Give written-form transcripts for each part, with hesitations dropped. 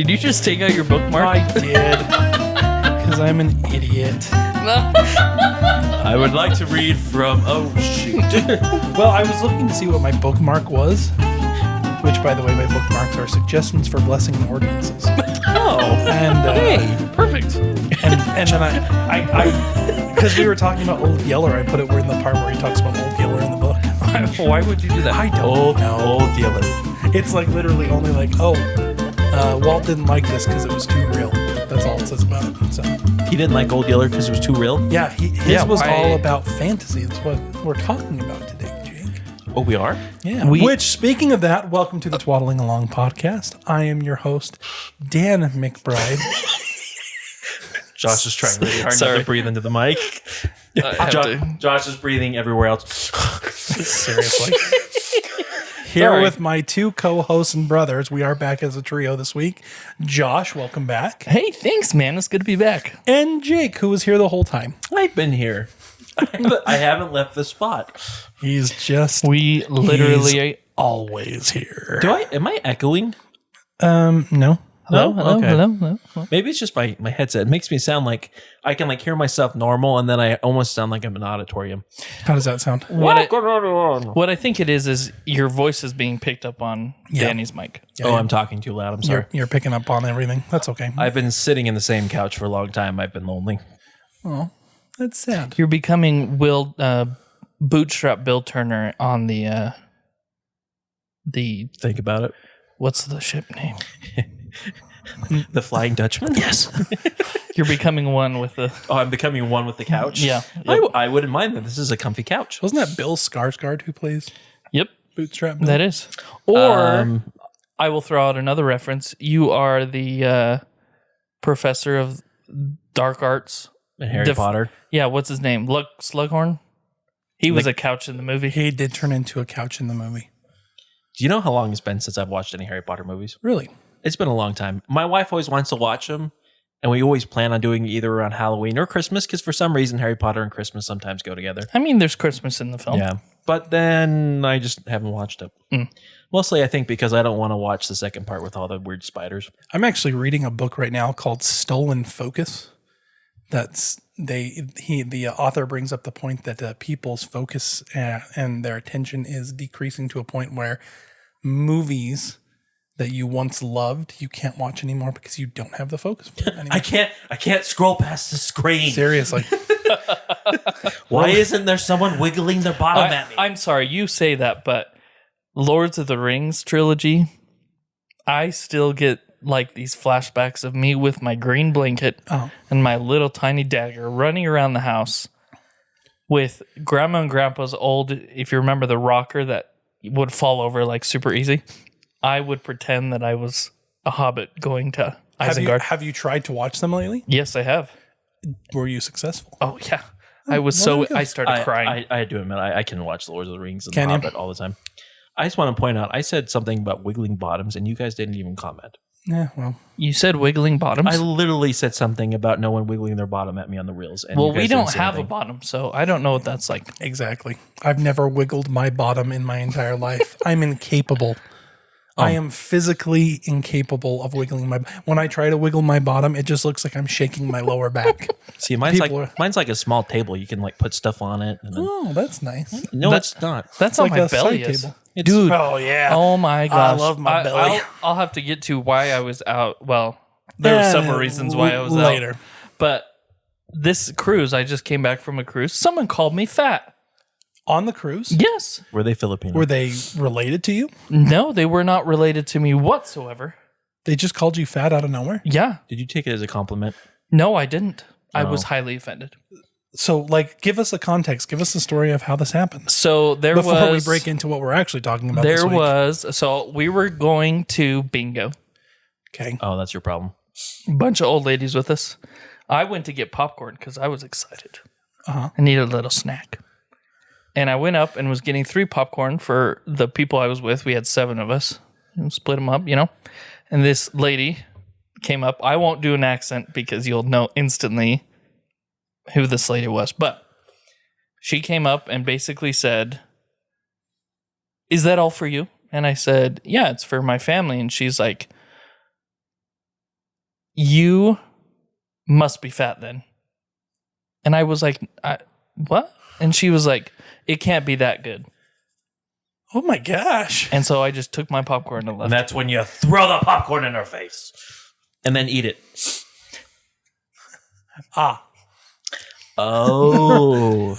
Did you just take out your bookmark? I did. Because I'm an idiot. I would like to read from... Oh, shoot. Well, I was looking to see what my bookmark was. Which, by the way, my bookmarks are suggestions for blessing and ordinances. Oh. And Hey, perfect. and then I because we were talking about Old Yeller, I put it in the part where he talks about Old Yeller in the book. Why would you do that? I don't know. Old dealer. It's like literally only like, Walt didn't like this because it was too real. That's all it says about it. So He didn't like Old Yeller because it was too real? yeah, his was all about fantasy. That's what we're talking about today, Jake. Oh, we are? Yeah. Which, speaking of that, welcome to the Twaddling Along podcast. I am your host, Dan McBride. Josh is trying really hard Sorry. not to breathe into the mic. Josh is breathing everywhere else. Seriously. Here with my two co-hosts and brothers. We are back as a trio this week. Josh, welcome back. Hey, thanks, man. It's good to be back. And Jake, who was here the whole time. I've been here. I haven't left the spot. He's just We literally... always here. Am I echoing? No. Hello, No? hello, Okay. hello. Maybe it's just my headset. It makes me sound like I can hear myself normal, and then I almost sound like I'm in an auditorium. How does that sound? What I think it is your voice is being picked up on Danny's mic. Yeah, I'm talking too loud. I'm sorry. You're picking up on everything. That's okay. I've been sitting in the same couch for a long time. I've been lonely. Oh, that's sad. You're becoming Bootstrap Bill Turner on the Think about it. what's the ship name? The Flying Dutchman? Yes. You're becoming one with the... Oh, I'm becoming one with the couch? Yeah. I wouldn't mind that. This is a comfy couch. Wasn't that Bill Skarsgård who plays Yep, Bootstrap Bill? that is. Or I will throw out another reference. You are the professor of dark arts. And Harry Potter. Yeah, what's his name? Slughorn? He was a couch in the movie. He did turn into a couch in the movie. Do you know how long it's been since I've watched any Harry Potter movies? Really? It's been a long time. My wife always wants to watch them, and we always plan on doing it either around Halloween or Christmas, because for some reason Harry Potter and Christmas sometimes go together. I mean, there's Christmas in the film. Yeah. But then I just haven't watched it. Mostly, I think, because I don't want to watch the second part with all the weird spiders. I'm actually reading a book right now called Stolen Focus. The author brings up the point that people's focus and their attention is decreasing to a point where movies that you once loved, you can't watch anymore because you don't have the focus for it anymore. I can't scroll past the screen. Seriously. Why isn't there someone wiggling their bottom at me? I'm sorry, you say that, but Lords of the Rings trilogy, I still get like these flashbacks of me with my green blanket and my little tiny dagger running around the house with Grandma and Grandpa's old, if you remember the rocker that would fall over like super easy, I would pretend that I was a hobbit going to Isengard. Have you tried to watch them lately? Yes, I have. Were you successful? Oh, yeah. I started crying. I do admit, I can watch The Lord of the Rings and Can The you? Hobbit all the time. I just want to point out, I said something about wiggling bottoms, and you guys didn't even comment. Yeah, well. You said wiggling bottoms? I literally said something about no one wiggling their bottom at me on the reels. And Well, we don't have a bottom, so I don't know what that's like. Exactly. I've never wiggled my bottom in my entire life. I'm incapable. I am physically incapable of wiggling my... When I try to wiggle my bottom, it just looks like I'm shaking my lower back. See, mine's like a small table. You can put stuff on it. And then, Oh, that's nice. no, it's not. That's Like how my a belly side is. table. Dude. Oh, yeah. Oh my gosh. love my belly. I'll have to get to why I was out. Well, there were several reasons why I was later. out. But this cruise, I just came back from a cruise. Someone called me fat. On the cruise? Yes. Were they Filipino? Were they related to you? No, they were not related to me whatsoever. They just called you fat out of nowhere? Yeah. Did you take it as a compliment? No, I didn't. I Oh. was highly offended. So, give us a context. Give us the story of how this happened. So Before we break into what we're actually talking about this week. So we were going to bingo. Okay. Oh, that's your problem. A bunch of old ladies with us. I went to get popcorn because I was excited. Uh-huh. I needed a little snack. And I went up and was getting 3 popcorn for the people I was with. We had 7 of us. And split them up, And this lady came up. I won't do an accent because you'll know instantly who this lady was. But she came up and basically said, "Is that all for you?" And I said, "Yeah, it's for my family." And she's like, you must be fat then. And I was like, what? And she was like, it can't be that good. Oh my gosh. And so I just took my popcorn and left. And that's when you throw the popcorn in her face and then eat it. Oh.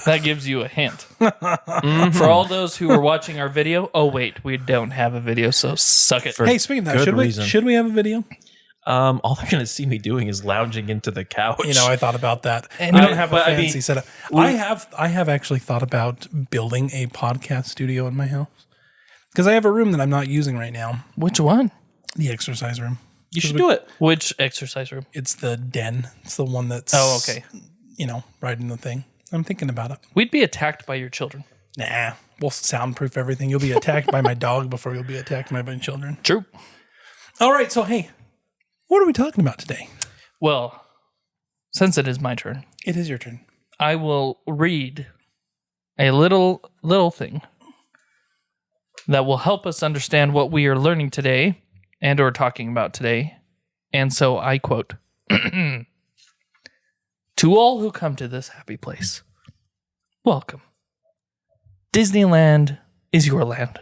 That gives you a hint. Mm-hmm. For all those who are watching our video, oh wait, we don't have a video, so suck it. Hey, speaking of that, should we have a video? All they're going to see me doing is lounging into the couch. You know, I thought about that. And we don't have a fancy setup. I have actually thought about building a podcast studio in my house because I have a room that I'm not using right now. Which one? The exercise room. You should do it. Which exercise room? It's the den. It's the one that's okay. Right in the thing. I'm thinking about it. We'd be attacked by your children. Nah, we'll soundproof everything. You'll be attacked by my dog before you'll be attacked by my children. True. All right, so hey, what are we talking about today? Well, since it is my turn, it is your turn. I will read a little thing that will help us understand what we are learning today and or talking about today. And so I quote, "To all who come to this happy place, welcome. Disneyland is your land.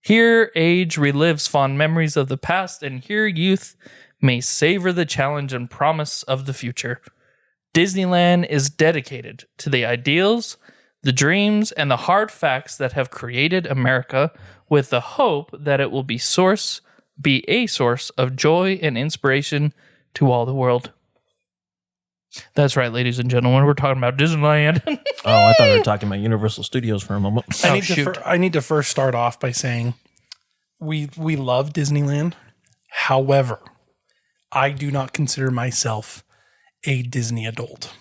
Here age relives fond memories of the past, and here youth may savor the challenge and promise of the future. Disneyland is dedicated to the ideals, the dreams, and the hard facts that have created America, with the hope that it will be a source of joy and inspiration to all the world." That's right, ladies and gentlemen. We're talking about Disneyland. I thought we were talking about Universal Studios for a moment. I need to first start off by saying we love Disneyland. However, I do not consider myself a Disney adult.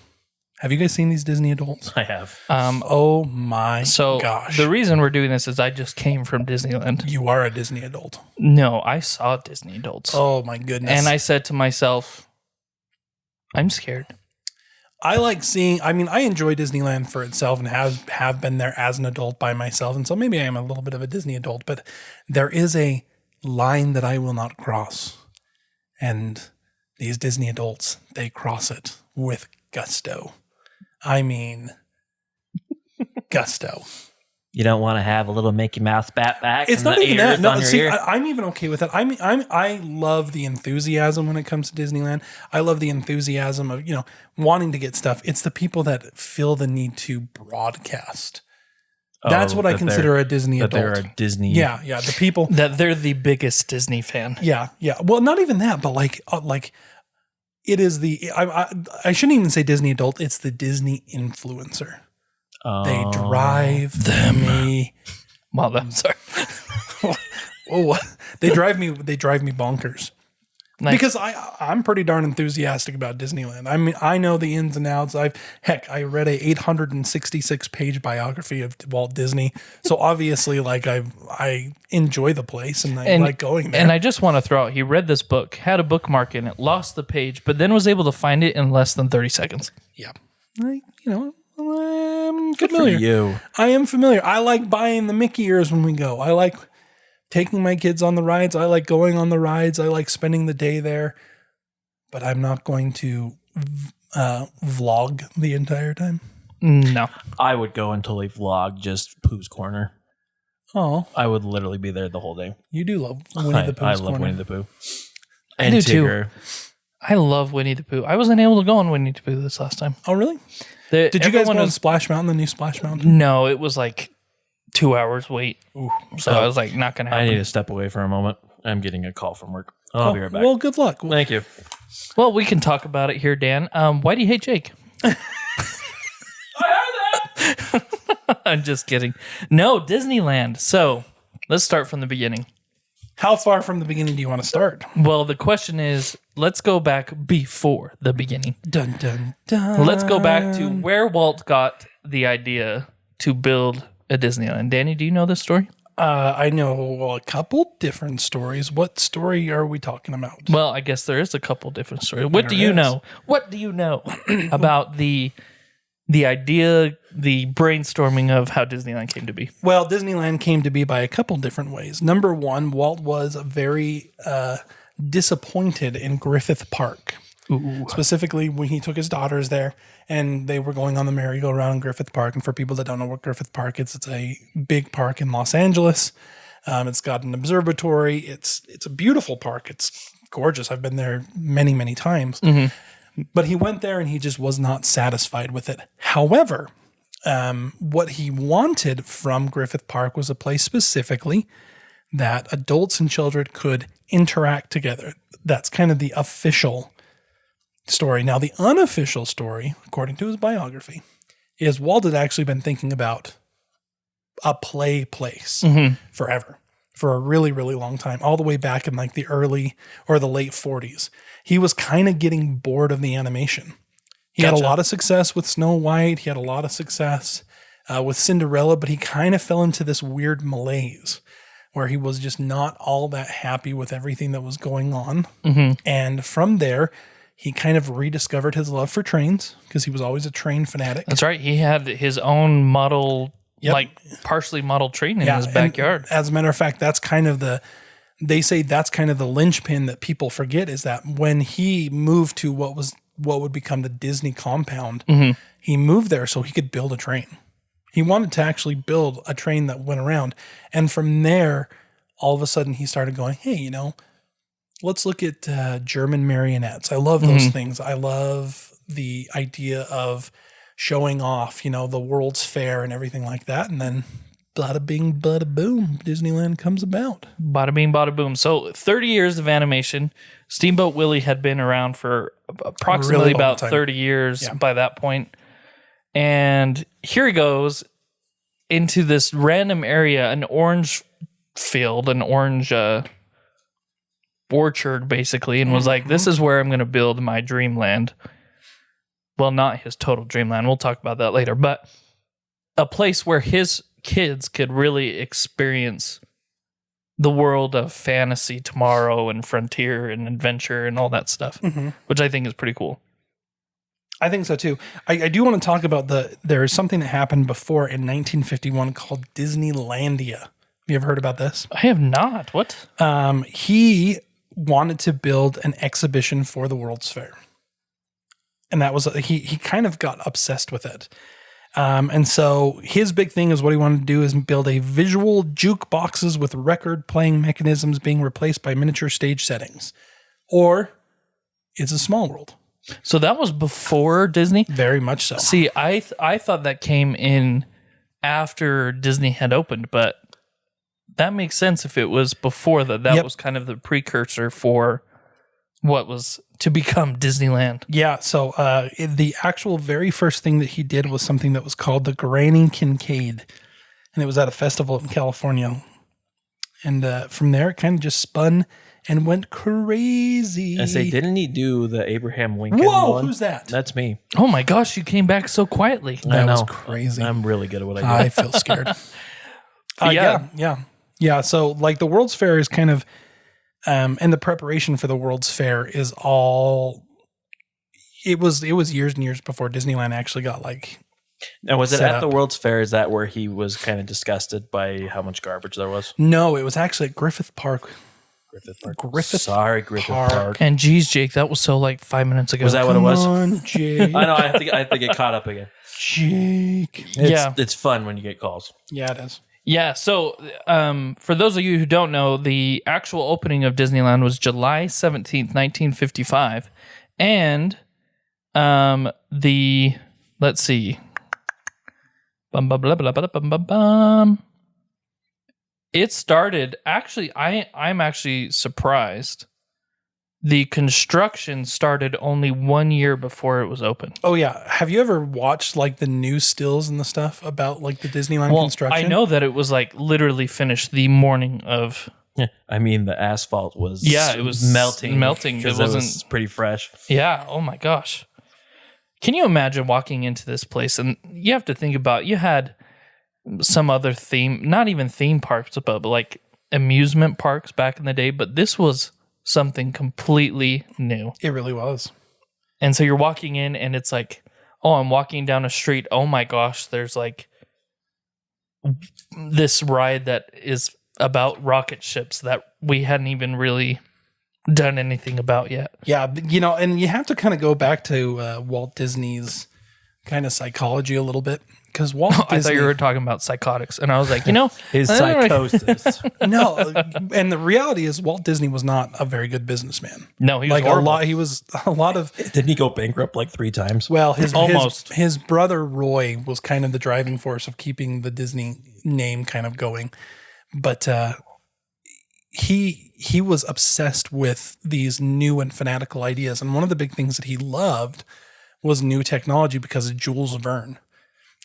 Have you guys seen these Disney adults? I have. Oh my gosh. The reason we're doing this is I just came from Disneyland. You are a Disney adult. No, I saw Disney adults. Oh my goodness. And I said to myself, I'm scared. I enjoy Disneyland for itself and have been there as an adult by myself. And so maybe I am a little bit of a Disney adult, but there is a line that I will not cross. And these Disney adults, they cross it with gusto. I mean, gusto. You don't want to have a little Mickey Mouse backpack. It's not even that. No, see, I'm even okay with that. I love the enthusiasm when it comes to Disneyland. I love the enthusiasm of wanting to get stuff. It's the people that feel the need to broadcast. That's what I consider a Disney adult. They're a Disney. Yeah. The people that they're the biggest Disney fan. Yeah. Well, not even that, but like it is the. I shouldn't even say Disney adult. It's the Disney influencer. They drive me. Well, I'm sorry. They drive me bonkers. Nice. Because I'm pretty darn enthusiastic about Disneyland. I mean, I know the ins and outs. I read a 866-page biography of Walt Disney. So obviously, I enjoy the place and I like going there. And I just want to throw out, he read this book, had a bookmark in it, lost the page, but then was able to find it in less than 30 seconds. Yeah. I'm Good familiar. for you. I am familiar. I like buying the Mickey ears when we go. I like taking my kids on the rides. I like going on the rides. I like spending the day there. But I'm not going to vlog the entire time. No. I would go until they vlog just Pooh's Corner. Oh. I would literally be there the whole day. You do love Winnie the Pooh's Corner. I love Winnie the Pooh. And I do Tigger. Too. I love Winnie the Pooh. I wasn't able to go on Winnie the Pooh this last time. Oh, really? Did you guys go on Splash Mountain, the new Splash Mountain? No, it was like 2 hours wait. Ooh. So I was like, not going to happen. I need to step away for a moment. I'm getting a call from work. I'll be right back. Well, good luck. Thank you. Well, we can talk about it here, Dan. Why do you hate Jake? I heard that. I'm just kidding. No, Disneyland. So let's start from the beginning. How far from the beginning do you want to start? Well, the question is, let's go back before the beginning. Dun, dun, dun. Let's go back to where Walt got the idea to build a Disneyland. Danny, do you know this story? I know a couple different stories. What story are we talking about? Well, I guess there is a couple different stories. What do you know? What do you know about the idea, the brainstorming of how Disneyland came to be? Well, Disneyland came to be by a couple different ways. Number one, Walt was very disappointed in Griffith Park. Ooh. Specifically, when he took his daughters there and they were going on the merry-go-round in Griffith Park. And for people that don't know what Griffith Park is, it's a big park in Los Angeles. It's got an observatory. It's a beautiful park. It's gorgeous. I've been there many, many times. Mm-hmm. But he went there and he just was not satisfied with it. However, what he wanted from Griffith Park was a place specifically that adults and children could interact together. That's kind of the official story. Now, the unofficial story, according to his biography, is Walt had actually been thinking about a play place forever, for a really, really long time, all the way back in like the early or the late 40s. He was kind of getting bored of the animation. He had a lot of success with Snow White. He had a lot of success with Cinderella, but he kind of fell into this weird malaise where he was just not all that happy with everything that was going on. Mm-hmm. And from there, he kind of rediscovered his love for trains because he was always a train fanatic. That's right. He had his own model, like partially model train in his backyard. As a matter of fact, that's kind of they say that's kind of the linchpin that people forget, is that when he moved to what would become the Disney compound, he moved there so he could build a train. He wanted to actually build a train that went around. And from there, all of a sudden he started going, hey, let's look at German marionettes. I love those things. I love the idea of showing off, the World's Fair and everything like that. And then bada bing, bada boom, Disneyland comes about. Bada bing, bada boom. So 30 years of animation. Steamboat Willie had been around for approximately about 30 years by that point. And here he goes into this random area, an orange field, an orange orchard, basically, and was like, this is where I'm going to build my dreamland. Well, not his total dreamland. We'll talk about that later. But a place where his kids could really experience the world of fantasy tomorrow and frontier and adventure and all that stuff, which I think is pretty cool. I think so too. I do want to talk about there is something that happened before in 1951 called Disneylandia. Have you ever heard about this? I have not. What? He wanted to build an exhibition for the World's Fair. And that was, he kind of got obsessed with it. And so his big thing is what he wanted to do is build a visual jukeboxes with record playing mechanisms being replaced by miniature stage settings. Or it's a small world. So that was before Disney? Very much so. See, I thought that came in after Disney had opened, but that makes sense if it was before that. That was kind of the precursor for what was to become Disneyland. Yeah, so the actual very first thing that he did was something that was called the Granny Kincaid, and it was at a festival in California. And from there, it kind of just spun and went crazy. I say, didn't he do the Abraham Lincoln Whoa, one? who's that? That's me. Oh my gosh, you came back so quietly. That was crazy. I'm really good at what I do. I feel scared. Yeah. So like the World's Fair is kind of, and the preparation for the World's Fair is all, it was years and years before Disneyland actually got like. And was it at the World's Fair? Is that where he was kind of disgusted by how much garbage there was? No, it was actually at Griffith Park. Griffith Park. And geez, Jake, that was so like 5 minutes ago. Was that what it was? Come on, Jake. I know. I have to get caught up again. Jake. It's fun when you get calls. Yeah, it is. Yeah. So, for those of you who don't know, the actual opening of Disneyland was July 17th, 1955, and let's see. It started, actually, I'm actually surprised. The construction started only 1 year before it was open. Oh, yeah. Have you ever watched like the news stills and the stuff about like the Disneyland construction? I know that it was like literally finished the morning of. Yeah. I mean, the asphalt was it was melting. It was pretty fresh. Yeah. Oh my gosh. Can you imagine walking into this place? And you have to think about, you had some other theme, not even theme parks, but like amusement parks back in the day. But this was something completely new. It really was. And so you're walking in and it's like, oh, I'm walking down a street. Oh my gosh, there's like this ride that is about rocket ships that we hadn't even really done anything about yet. Yeah, and you have to kind of go back to Walt Disney's kind of psychology a little bit, because Walt Disney, I thought you were talking about psychotics, and I was like, His psychosis. no, and the reality is Walt Disney was not a very good businessman. No, he was Like horrible. he was a lot of. Didn't he go bankrupt like 3 times? Well, Almost. his brother Roy was kind of the driving force of keeping the Disney name kind of going, but he was obsessed with these new and fanatical ideas, and one of the big things that he loved was new technology because of Jules Verne.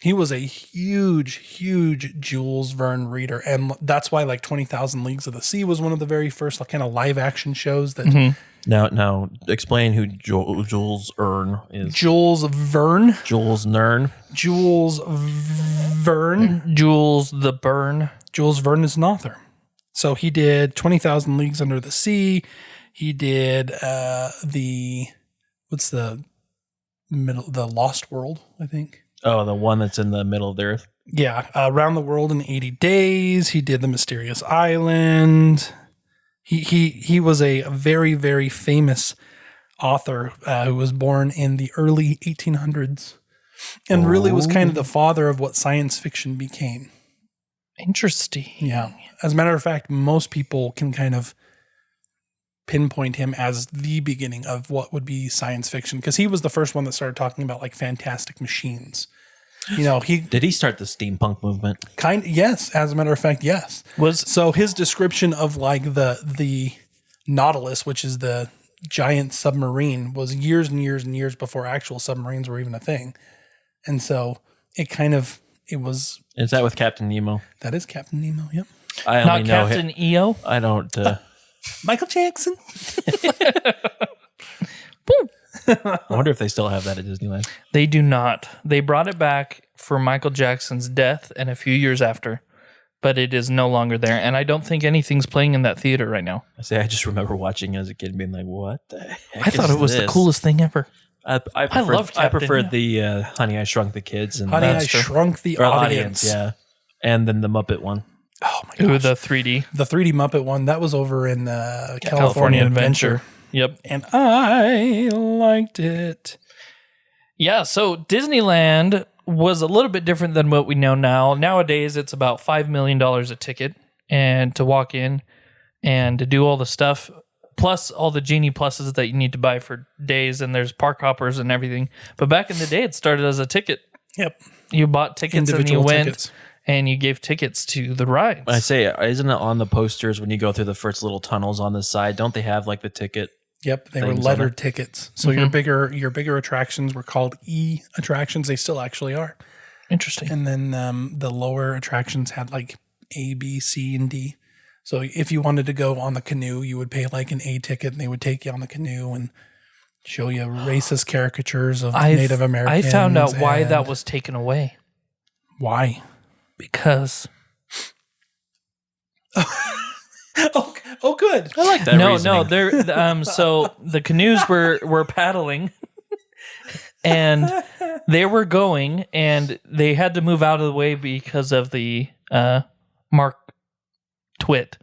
He was a huge Jules Verne reader, and that's why like 20,000 Leagues of the Sea was one of the very first kind of live action shows that. Now explain who Jules Verne is. Jules Verne. Jules Verne. Jules Verne. Jules the Burn. Jules Verne is an author. So he did 20,000 Leagues Under the Sea. He did the Lost World, I think. Oh, the one that's in the middle of the earth. Yeah, Around the World in 80 Days. He did The Mysterious Island. He was a very, very famous author who was born in the early 1800s and really was kind of the father of what science fiction became. Interesting. Yeah. As a matter of fact, most people can kind of pinpoint him as the beginning of what would be science fiction, because he was the first one that started talking about like fantastic machines. Did he start the steampunk movement? Yes, as a matter of fact, yes. So his description of like the Nautilus, which is the giant submarine, was years and years and years before actual submarines were even a thing. And so it was. Is that with Captain Nemo? That is Captain Nemo, yep. I only Not know Captain EO? I don't. Michael Jackson. I wonder if they still have that at Disneyland. They do not. They brought it back for Michael Jackson's death and a few years after, but it is no longer there. And I don't think anything's playing in that theater right now. I just remember watching as a kid and being like, what the heck I thought it was the coolest thing ever. I preferred the Honey, I Shrunk the Kids. And Honey, I Shrunk the Audience. Yeah. And then the Muppet one. Oh my gosh. Ooh, the 3D. The 3D Muppet one, that was over in California Adventure. Yep. And I liked it. Yeah, so Disneyland was a little bit different than what we know now. Nowadays, it's about $5 million a ticket and to walk in and to do all the stuff, plus all the Genie Pluses that you need to buy for days, and there's park hoppers and everything. But back in the day, it started as a ticket. Yep. You bought tickets Individual and you went tickets. and you gave tickets to the rides. I say, isn't it on the posters when you go through the first little tunnels on the side? Don't they have like the ticket? Yep, they were things on lettered it? tickets. So your bigger attractions were called E attractions. They still actually are. Interesting. And then the lower attractions had like A, B, C, and D. So if you wanted to go on the canoe, you would pay like an A ticket, and they would take you on the canoe and show you racist caricatures of Native Americans. I found out why that was taken away. Why? Because Oh, good. I like that reasoning. they're so the canoes were paddling and they were going and they had to move out of the way because of the Mark Twitt.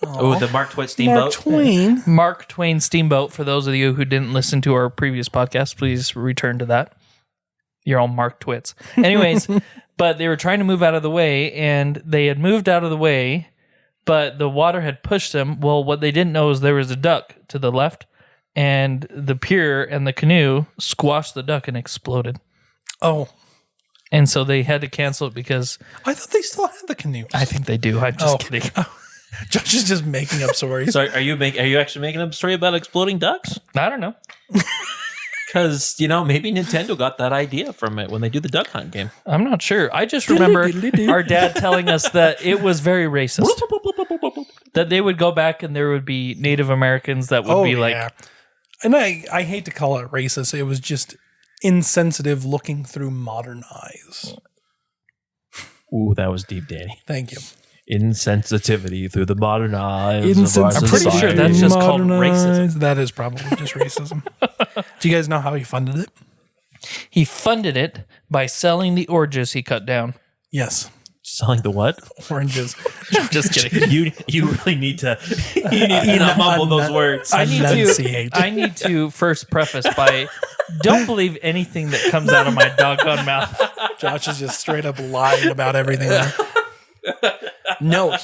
Oh, the Mark Twain steamboat. Mark Twain. Mark Twain steamboat. For those of you who didn't listen to our previous podcast, please return to that. You're all Mark Twits. Anyways, but they were trying to move out of the way and they had moved out of the way, but the water had pushed them. Well, what they didn't know is there was a duck to the left and the pier and the canoe squashed the duck and exploded. Oh, And so they had to cancel it because I thought they still had the canoes. I think they do. I'm just kidding. Josh is just making up stories. So are you actually making up a story about exploding ducks? I don't know. Because, maybe Nintendo got that idea from it when they do the Duck Hunt game. I'm not sure. I just remember our dad telling us that it was very racist. That they would go back and there would be Native Americans that would be like... And I hate to call it racist. It was just insensitive looking through modern eyes. Ooh, that was deep, Danny. Thank you. Insensitivity through the modern eyes of our I'm pretty sure society. that's just called Modernized. racism. That is probably just racism. Do you guys know how he funded it? He funded it by selling the oranges he cut down. Yes. Selling the what? Oranges. Just kidding. You really need to not mumble those words. I need Enunciate. to first preface by don't believe anything that comes out of my doggone mouth. Josh is just straight up lying about everything there. No,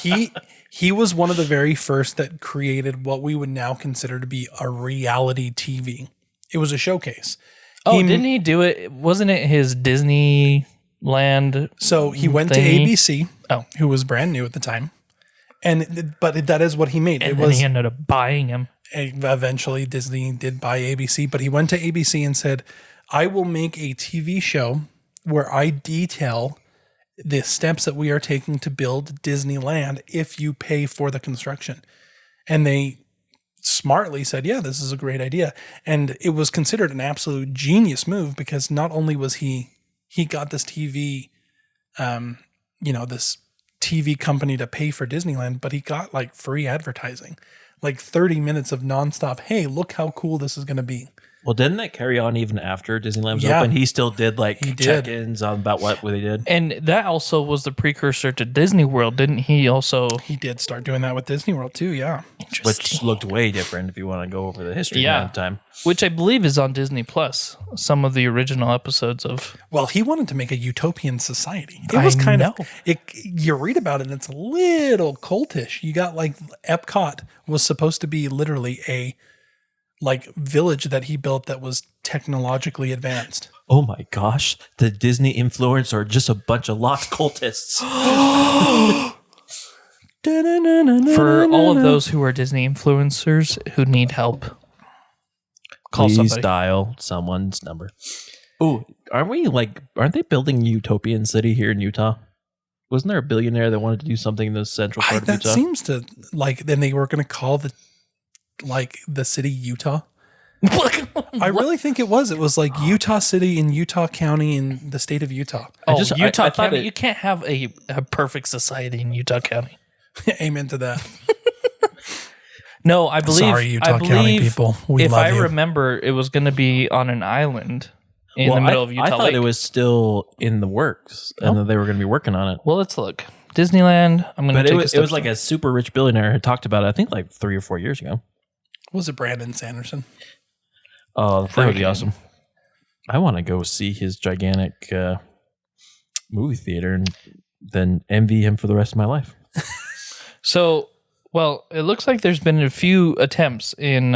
he was one of the very first that created what we would now consider to be a reality TV. It was a showcase. Didn't he do it? Wasn't it his Disneyland? So he went thingy? to ABC, who was brand new at the time, but that is what he made. And then he ended up buying him. Eventually, Disney did buy ABC, but he went to ABC and said, "I will make a TV show where I detail the steps that we are taking to build Disneyland if you pay for the construction." And they smartly said, yeah, this is a great idea. And it was considered an absolute genius move because not only was he got this TV, this TV company to pay for Disneyland, but he got like free advertising, like 30 minutes of nonstop. Hey, look how cool this is going to be. Well, didn't that carry on even after Disneyland was open? He still did check-ins on about what they did. And that also was the precursor to Disney World, didn't he? Also, he did start doing that with Disney World too. Yeah, which looked way different if you want to go over the history of time. Which I believe is on Disney Plus. Some of the original episodes of. Well, he wanted to make a utopian society. It was kind of. You read about it, and it's a little cultish. You got like Epcot was supposed to be literally a village that he built that was technologically advanced. Oh my gosh. The Disney influencers are just a bunch of lost cultists. For all of those who are Disney influencers who need help, please dial someone's number. Oh, aren't they building Utopian City here in Utah? Wasn't there a billionaire that wanted to do something in the central part of Utah? That seems to then they were going to call the city Utah. I really think it was. It was like Utah City in Utah County in the state of Utah. Utah County. You can't have a perfect society in Utah County. Amen to that. No, I believe. Sorry, Utah County people. We love you. Remember, it was going to be on an island in the middle of Utah I thought Lake. It was still in the works and that they were going to be working on it. Well, let's look. Disneyland. I'm going to take it was like a super rich billionaire had talked about it, I think like 3 or 4 years ago. Was it Brandon Sanderson? Oh, that would be awesome. I want to go see his gigantic movie theater and then envy him for the rest of my life. So, well, it looks like there's been a few attempts in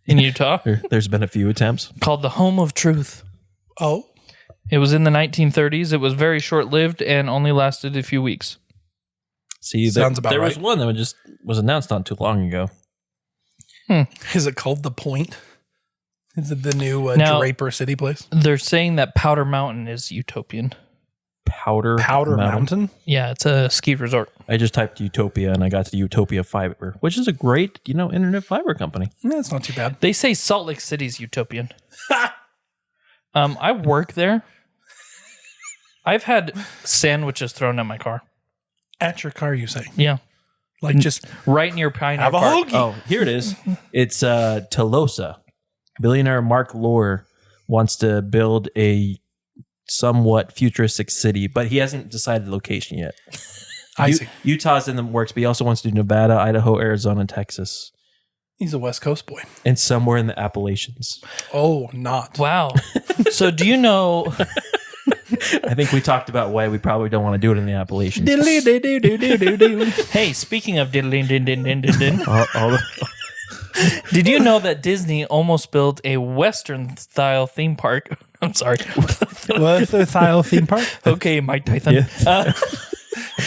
Utah. There's been a few attempts. Called the Home of Truth. Oh. It was in the 1930s. It was very short-lived and only lasted a few weeks. See, Sounds about there right. was one that was announced not too long ago. Is it called The Point? Is it the new Draper City place? They're saying that Powder Mountain is utopian. Powder Mountain? Yeah, it's a ski resort. I just typed Utopia and I got to Utopia Fiber, which is a great, internet fiber company. Yeah, it's not too bad. They say Salt Lake City's utopian. I work there. I've had sandwiches thrown at my car. At your car, you say? Yeah. Like just right near Pioneer have a Park. hoagie. Oh, here it is. It's Tolosa. Billionaire Mark Lohr wants to build a somewhat futuristic city, but he hasn't decided the location yet. I see. Utah's in the works, but he also wants to do Nevada, Idaho, Arizona, and Texas. He's a West Coast boy. And somewhere in the Appalachians. Oh, not. Wow. So do you know... I think we talked about why we probably don't want to do it in the Appalachians. Hey, speaking of did you know that Disney almost built a Western-style theme park? I'm sorry. Western-style theme park? Okay, Mike Tyson. Yeah.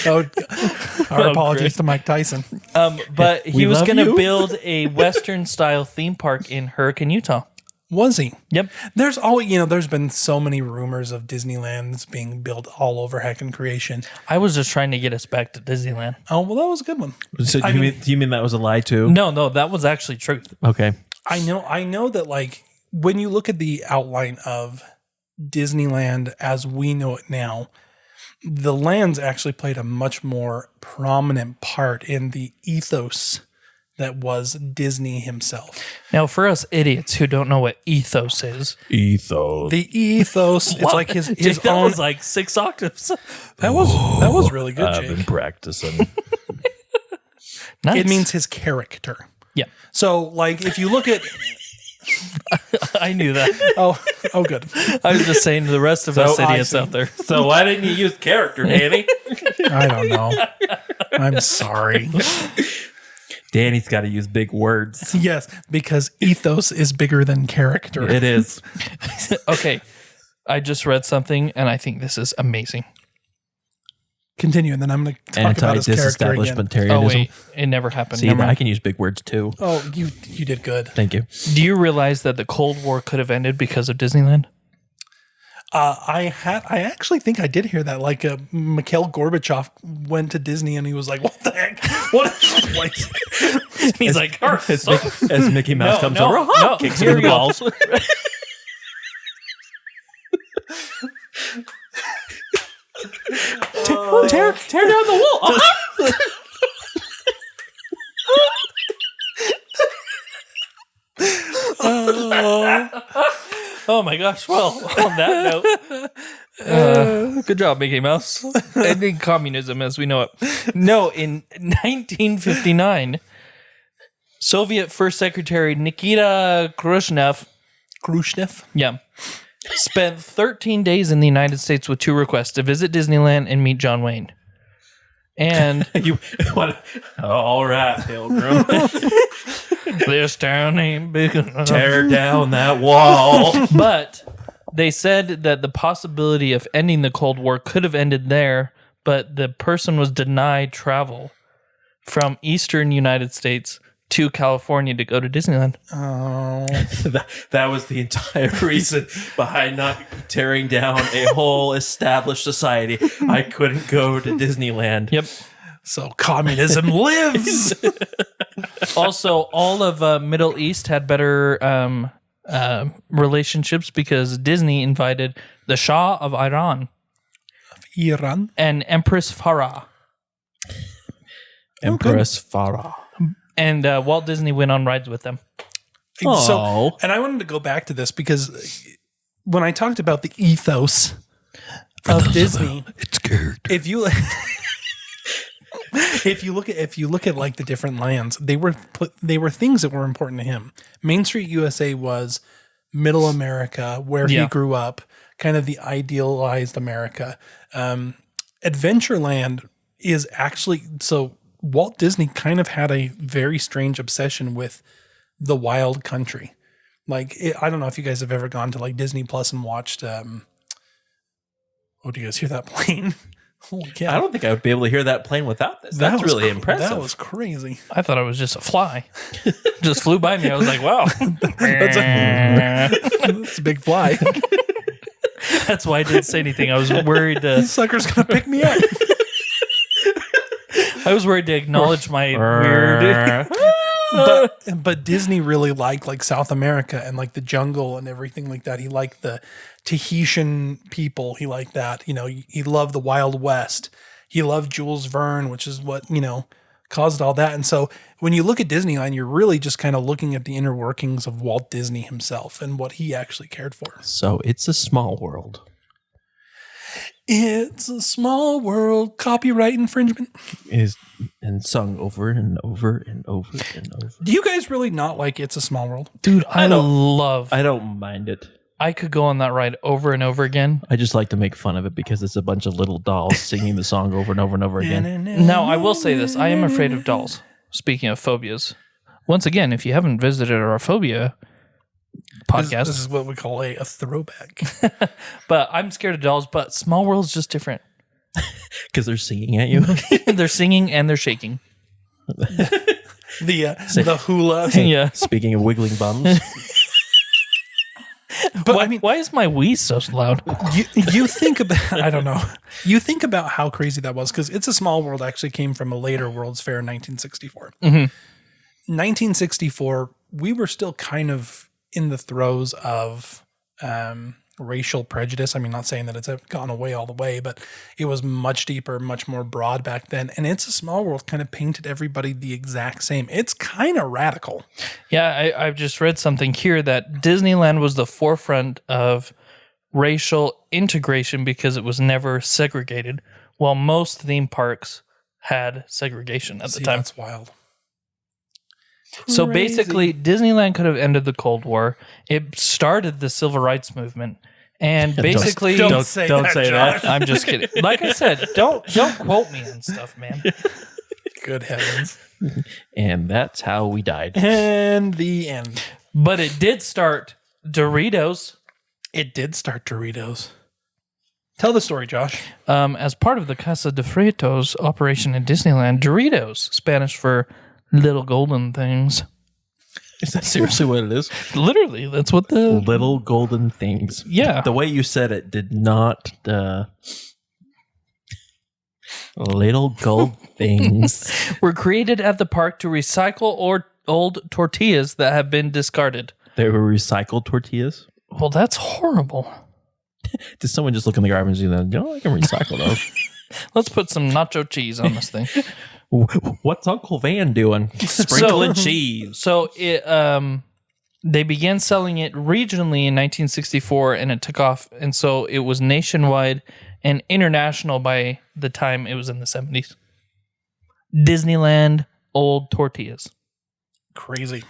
Our apologies to Mike Tyson. But he was going to build a Western-style theme park in Hurricane, Utah. Was he? Yep. There's there's been so many rumors of Disneylands being built all over heckin' creation. I was just trying to get us back to Disneyland. Oh, well, that was a good one. So do you mean that was a lie too? No, that was actually truth. Okay. I know that when you look at the outline of Disneyland as we know it now, the lands actually played a much more prominent part in the ethos that was Disney himself. Now, for us idiots who don't know what ethos is, The ethos, it's like his that own. was like 6 octaves. That was really good, I've Jake. been practicing. Nice. It means his character. Yeah. So, like, if you look at, I knew that. oh, good. I was just saying to the rest of us idiots out there. So why didn't you use character, Danny? I don't know. I'm sorry. Danny's got to use big words. Yes, because ethos is bigger than character. It is. Okay. I just read something and I think this is amazing. Continue, and then I'm going to talk about his character again. Anti-disestablishmentarianism. Oh, wait. It never happened. See, Never mind. I can use big words too. Oh, you did good. Thank you. Do you realize that the Cold War could have ended because of Disneyland? I actually think I did hear that. Like, Mikhail Gorbachev went to Disney and he was like, "What the heck? What is this place?" He's like, As Mickey Mouse comes over, kicks here him in we the go. balls. tear down the wall. Oh my gosh. Well, on that note, good job, Mickey Mouse. Ending communism as we know it. No, in 1959, Soviet First Secretary Nikita Khrushchev, spent 13 days in the United States with 2 requests: to visit Disneyland and meet John Wayne. And All right, Pilgrim. this town ain't big enough. Tear down that wall. But they said that the possibility of ending the Cold War could have ended there, but the person was denied travel from Eastern United States to California to go to Disneyland. Oh, That was the entire reason behind not tearing down a whole established society. I couldn't go to Disneyland. Yep. so communism lives. Also, all of Middle East had better relationships because Disney invited the Shah of Iran Iran. and Empress Farah. Empress Farah. And Walt Disney went on rides with them. So, and I wanted to go back to this because when I talked about the ethos of Disney, It's scared. if you look at like the different lands, they were things that were important to him. Main Street USA was middle America, where he grew up, kind of the idealized America. Adventureland is actually so. Walt Disney kind of had a very strange obsession with the wild country. Like, I don't know if you guys have ever gone to like Disney Plus and watched. Oh, do you guys hear that plane? Holy cow. I don't think I would be able to hear that plane without this. That's really impressive. That was crazy. I thought it was just a fly. Just flew by me. I was like, wow. It's a big fly. That's why I didn't say anything. I was worried This sucker's gonna pick me up. I was worried to acknowledge my weird. But Disney really liked like South America and like the jungle and everything like that. He liked the Tahitian people. He liked that. You know, he loved the Wild West. He loved Jules Verne, which is what, you know, caused all that. And so when you look at Disneyland, you're really just kind of looking at the inner workings of Walt Disney himself and what he actually cared for. So it's a small world. It's a small world. Copyright infringement. Is and sung over and over and over and over. Do you guys really not like It's a Small World? Dude, I don't mind it. I could go on that ride over and over again. I just like to make fun of it because it's a bunch of little dolls singing the song over and over and over again. Now, I will say this. I am afraid of dolls. Speaking of phobias. Once again, if you haven't visited our phobia podcast. This is what we call a throwback. But I'm scared of dolls, but Small World's just different. Because they're singing at you. They're singing and they're shaking. The hula. Yeah. Speaking of wiggling bums. But why is my Wii so loud? You think about, I don't know. You think about how crazy that was because It's a Small World actually came from a later World's Fair in 1964. 1964, we were still kind of in the throes of racial prejudice. I mean, not saying that it's gone away all the way, but it was much deeper, much more broad back then. And It's a Small World kind of painted everybody the exact same. It's kind of radical. Yeah, I've just read something here that Disneyland was the forefront of racial integration because it was never segregated, while most theme parks had segregation at the time. That's wild. So Crazy. basically, Disneyland could have ended the Cold War. It started the civil rights movement. And basically, don't say that. I'm just kidding. Like I said, don't quote me on stuff, man. Good heavens. And that's how we died. And the end. But it did start Doritos. It did start Doritos. Tell the story, Josh. As part of the Casa de Fritos operation in Disneyland, Doritos, Spanish for little golden things. Is that seriously what it is? Literally, that's what the... Little golden things. Yeah. The way you said it did not... Little gold things. were created at the park to recycle old tortillas that have been discarded. They were recycled tortillas? Well, that's horrible. Did someone just look in the garbage and then, I can recycle those? Let's put some nacho cheese on this thing. What's Uncle Van doing? Sprinkling cheese. So they began selling it regionally in 1964, and it took off. And so it was nationwide and international by the time it was in the 70s. Disneyland old tortillas. Crazy.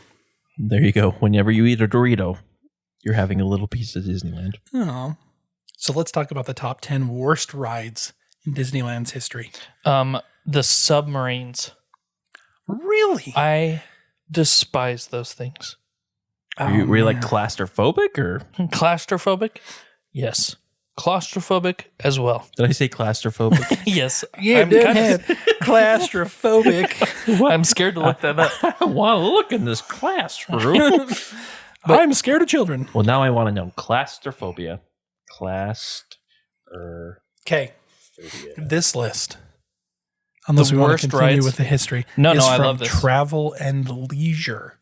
There you go. Whenever you eat a Dorito, you're having a little piece of Disneyland. Oh. So let's talk about the top 10 worst rides in Disneyland's history. The submarines. Really? I despise those things. Were you like claustrophobic or? Claustrophobic? Yes. Claustrophobic as well. Did I say claustrophobic? Yes. Yeah, I'm kinda- claustrophobic. I'm scared to look that up. I want to look in this classroom. I'm scared of children. Well, now I want to know claustrophobia. Okay. This list, unless we want worst to continue rides? with the history, No, is I from love this. Travel and Leisure.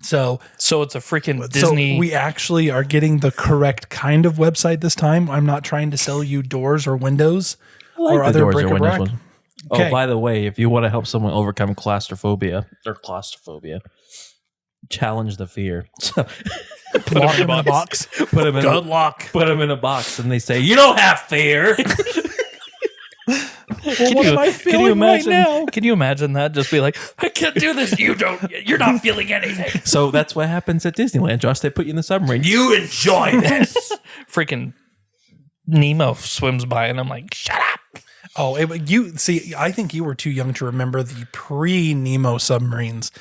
So it's a freaking Disney. So we actually are getting the correct kind of website this time. I'm not trying to sell you doors or windows or other bric-a-brac. Oh, by the way, if you want to help someone overcome claustrophobia, challenge the fear. So, Lock them in a box. Put them in Good luck. Put them in a box, and they say, "You don't have fear." What am I feeling right now? Can you imagine that? Just be like, I can't do this. You're not feeling anything. So that's what happens at Disneyland, Josh. They put you in the submarine. You enjoy this. Freaking Nemo swims by, and I'm like, shut up. Oh, you see, I think you were too young to remember the pre-Nemo submarines.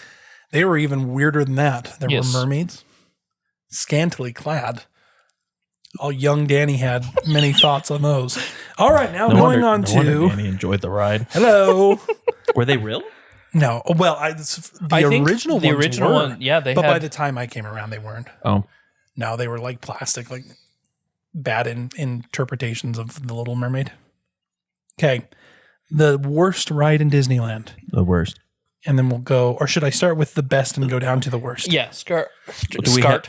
They were even weirder than that. There were mermaids, scantily clad. All young Danny had many thoughts on those. All right, now going on to... Danny enjoyed the ride. Hello. Were they real? No. Well, I think original the ones original were, one, yeah, but by the time I came around, they weren't. Oh. No, they were like plastic, like bad interpretations of The Little Mermaid. Okay. The worst ride in Disneyland. The worst. And then we'll go, or should I start with the best and go down to the worst? Yeah,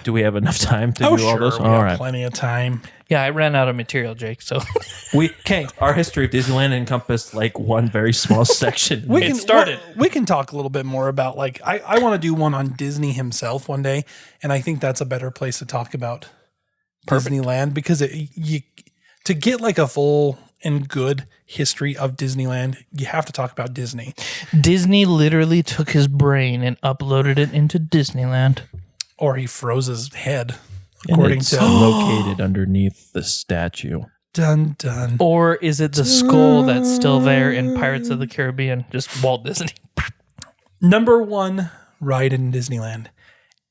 Do we have enough time to do all this? We have plenty of time. Yeah, I ran out of material, Jake. So our history of Disneyland encompassed like one very small section. We can talk a little bit more about I want to do one on Disney himself one day, and I think that's a better place to talk about Disneyland because to get like a full and good history of Disneyland, you have to talk about Disney. Disney literally took his brain and uploaded it into Disneyland. Or he froze his head, according to located underneath the statue. Dun dun. Or is it the skull that's still there in Pirates of the Caribbean? Just Walt Disney. Number one ride in Disneyland,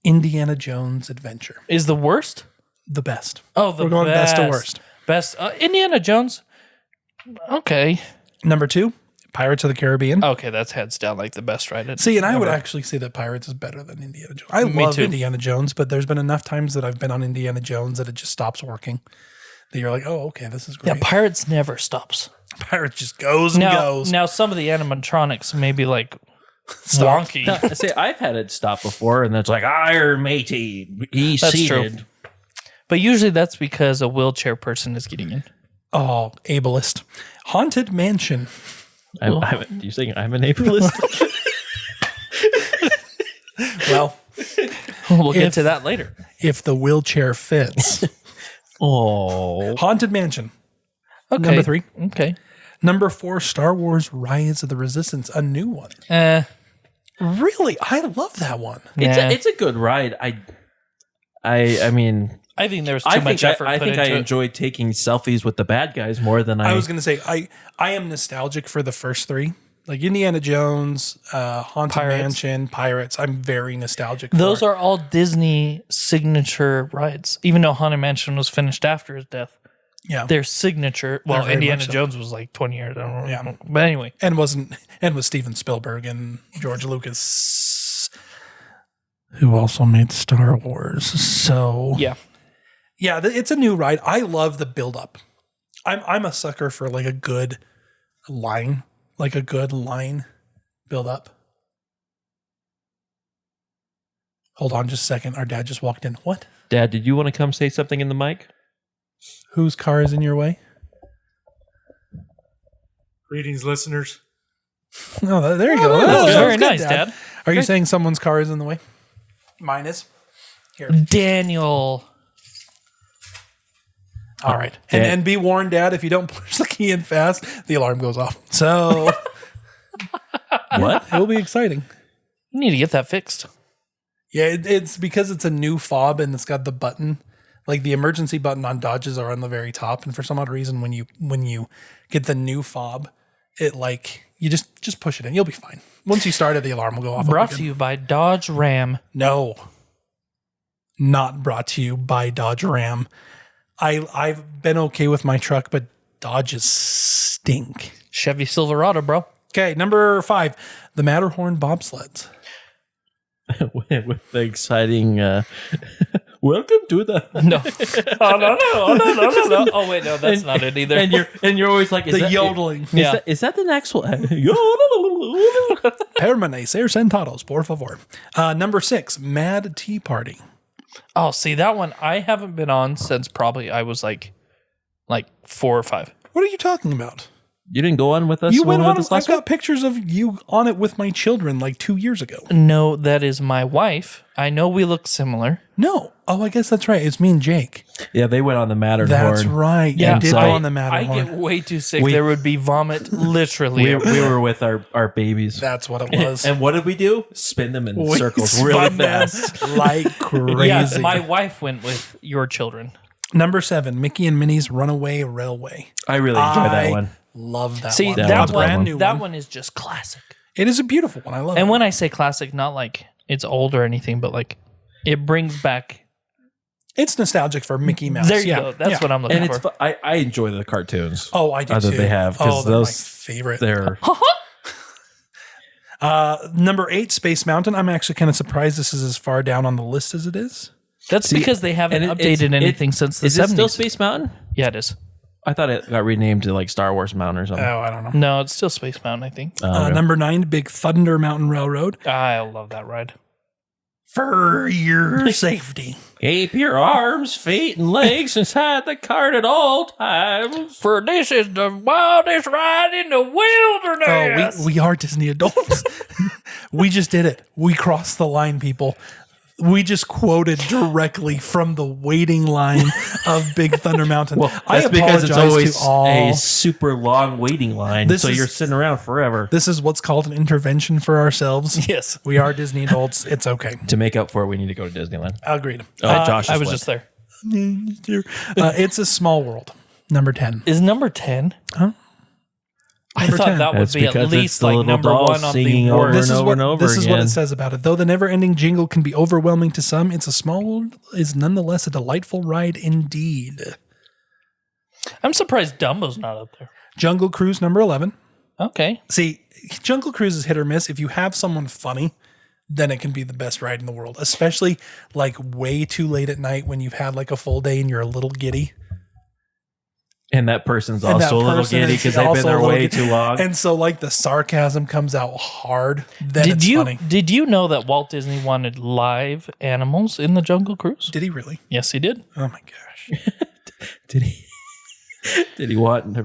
Indiana Jones Adventure. Is the worst? The best. Oh, we're going best to worst. Best. Indiana Jones. Okay. Number two, Pirates of the Caribbean. Okay, that's heads down like the best ride. See, and I would actually say that Pirates is better than Indiana Jones. I love Indiana Jones, but there's been enough times that I've been on Indiana Jones that it just stops working. That you're like, oh, okay, this is great. Yeah, Pirates never stops. Pirates just goes and goes. Now, some of the animatronics may be like wonky. No, see, I've had it stop before, and it's like, Iron Matey, he's seated. True. But usually that's because a wheelchair person is getting in. Oh, ableist. Haunted Mansion. You saying I'm an ableist? Well, We'll get to that later. if the wheelchair fits. Oh. Haunted Mansion. Okay. Number 3. Okay. Number 4, Star Wars Rise of the Resistance, a new one. Really? I love that one. It's a good ride. I mean, I think there was too much effort I put think into I it. enjoy taking selfies with the bad guys more than I was going to say, I am nostalgic for the first 3. Like Indiana Jones, Haunted Pirates. Mansion, Pirates. I'm very nostalgic for. Those are all Disney signature rides. Even though Haunted Mansion was finished after his death, their signature. Well, very Indiana much so. Jones was like 20 years. I don't know. Yeah. But anyway, and was Steven Spielberg and George Lucas, who also made Star Wars. So yeah. It's a new ride. I love the build up. I'm a sucker for like a good line build up. Hold on just a second. Our dad just walked in. What? Dad, did you want to come say something in the mic? Whose car is in your way? Greetings, listeners. Oh, there you go. that Oh, was that very good, nice, Dad. Are you saying someone's car is in the way? Mine is. Here. Daniel. All right. And be warned, Dad, if you don't push the key in fast, the alarm goes off. So What? it'll be exciting. You need to get that fixed. Yeah, it's because it's a new fob and it's got the button. Like the emergency button on Dodges are on the very top. And for some odd reason, when you get the new fob, it like you just push it in. You'll be fine. Once you start it, the alarm will go off. Brought to you by Dodge Ram. No. Not brought to you by Dodge Ram. I've been okay with my truck, but Dodges stink. Chevy Silverado, bro. Okay, number 5, the Matterhorn bobsleds. With the exciting welcome to the No. No. Oh, wait, no, that's not it either. and you're always like, The yodeling. Is that the next one? Permanecer sentados, por favor. Number 6, Mad Tea Party. Oh, see, that one I haven't been on since probably I was like 4 or 5. What are you talking about? You didn't go on with us? You went on. this I've last one? got pictures of you on it with my children like 2 years ago. No, that is my wife. I know we look similar. No. Oh, I guess that's right. It's me and Jake. Yeah, they went on the Matterhorn. That's right. Yeah, You did so go on the I Matterhorn. get way too sick. There would be vomit literally. We were with our babies. That's what it was. And what did we do? Spin them in We circles spun really them fast. like crazy. Yeah, my wife went with your children. Number 7, Mickey and Minnie's Runaway Railway. I really enjoyed that one. Love that See, one. that A one, brand new that one. one is just classic. It is a beautiful one. I love it. And when I say classic, not like it's old or anything, but like it brings back. It's nostalgic for Mickey Mouse. There you go. That's what I'm looking And it's for. I enjoy the cartoons. Oh, I do That too. they have, 'cause they're those- my favorite. They're Number 8, Space Mountain. I'm actually kind of surprised this is as far down on the list as it is. That's because they haven't updated anything since the 70s. Is it still Space Mountain? Yeah, it is. I thought it got renamed to like Star Wars Mountain or something. Oh, I don't know. No, it's still Space Mountain, I think. Okay. Number 9, Big Thunder Mountain Railroad. I love that ride. For your safety. Keep your arms, feet, and legs inside the cart at all times. For this is the wildest ride in the wilderness. Oh, we are Disney adults. We just did it. We crossed the line, people. We just quoted directly from the waiting line of Big Thunder Mountain. That's because it's always to all. a super long waiting line, This so is- you're sitting around forever. This is what's called an intervention for ourselves. Yes. We are Disney adults. It's okay. To make up for it, we need to go to Disneyland. Agreed. Josh I just was went. just there. It's a Small World. Number 10. Is number 10? Huh? I Number thought 10. that would That's be at because it's least the like little number doll 1 on the singing over worst. and over and over This is what again. it says about it. Though the never-ending jingle can be overwhelming to some, It's a Small World is nonetheless a delightful ride indeed. I'm surprised Dumbo's not up there. Jungle Cruise, number 11. Okay. See, Jungle Cruise is hit or miss. If you have someone funny, then it can be the best ride in the world, especially like way too late at night when you've had like a full day and you're a little giddy. And that person's also a little giddy because they've been there way too long. And so, like, the sarcasm comes out hard. Then it's funny. Did you know that Walt Disney wanted live animals in the Jungle Cruise? Did he really? Yes, he did. Oh my gosh. Did he? Did he want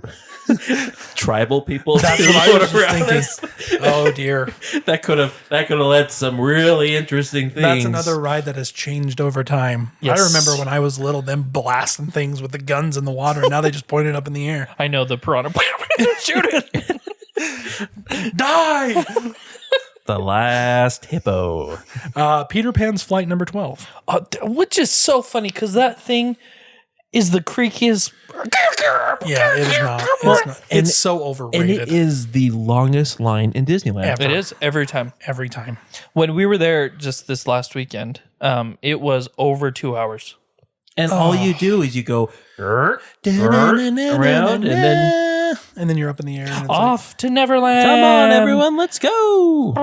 tribal people? That's to what I was around just thinking. Oh dear. That could have led to some really interesting things. That's another ride that has changed over time. Yes. I remember when I was little, them blasting things with the guns in the water, and now they just point it up in the air. I know the piranha. Shoot it. Die! The Last Hippo. Peter Pan's Flight Number 12. Which is so funny because that thing is the creakiest. Yeah, it is not. It's not. It's so overrated. And it is the longest line in Disneyland. Ever. It is every time. Every time. When we were there just this last weekend, it was over 2 hours. And all you do is you go around and then you're up in the air. And it's Off to Neverland. come on, everyone, let's go.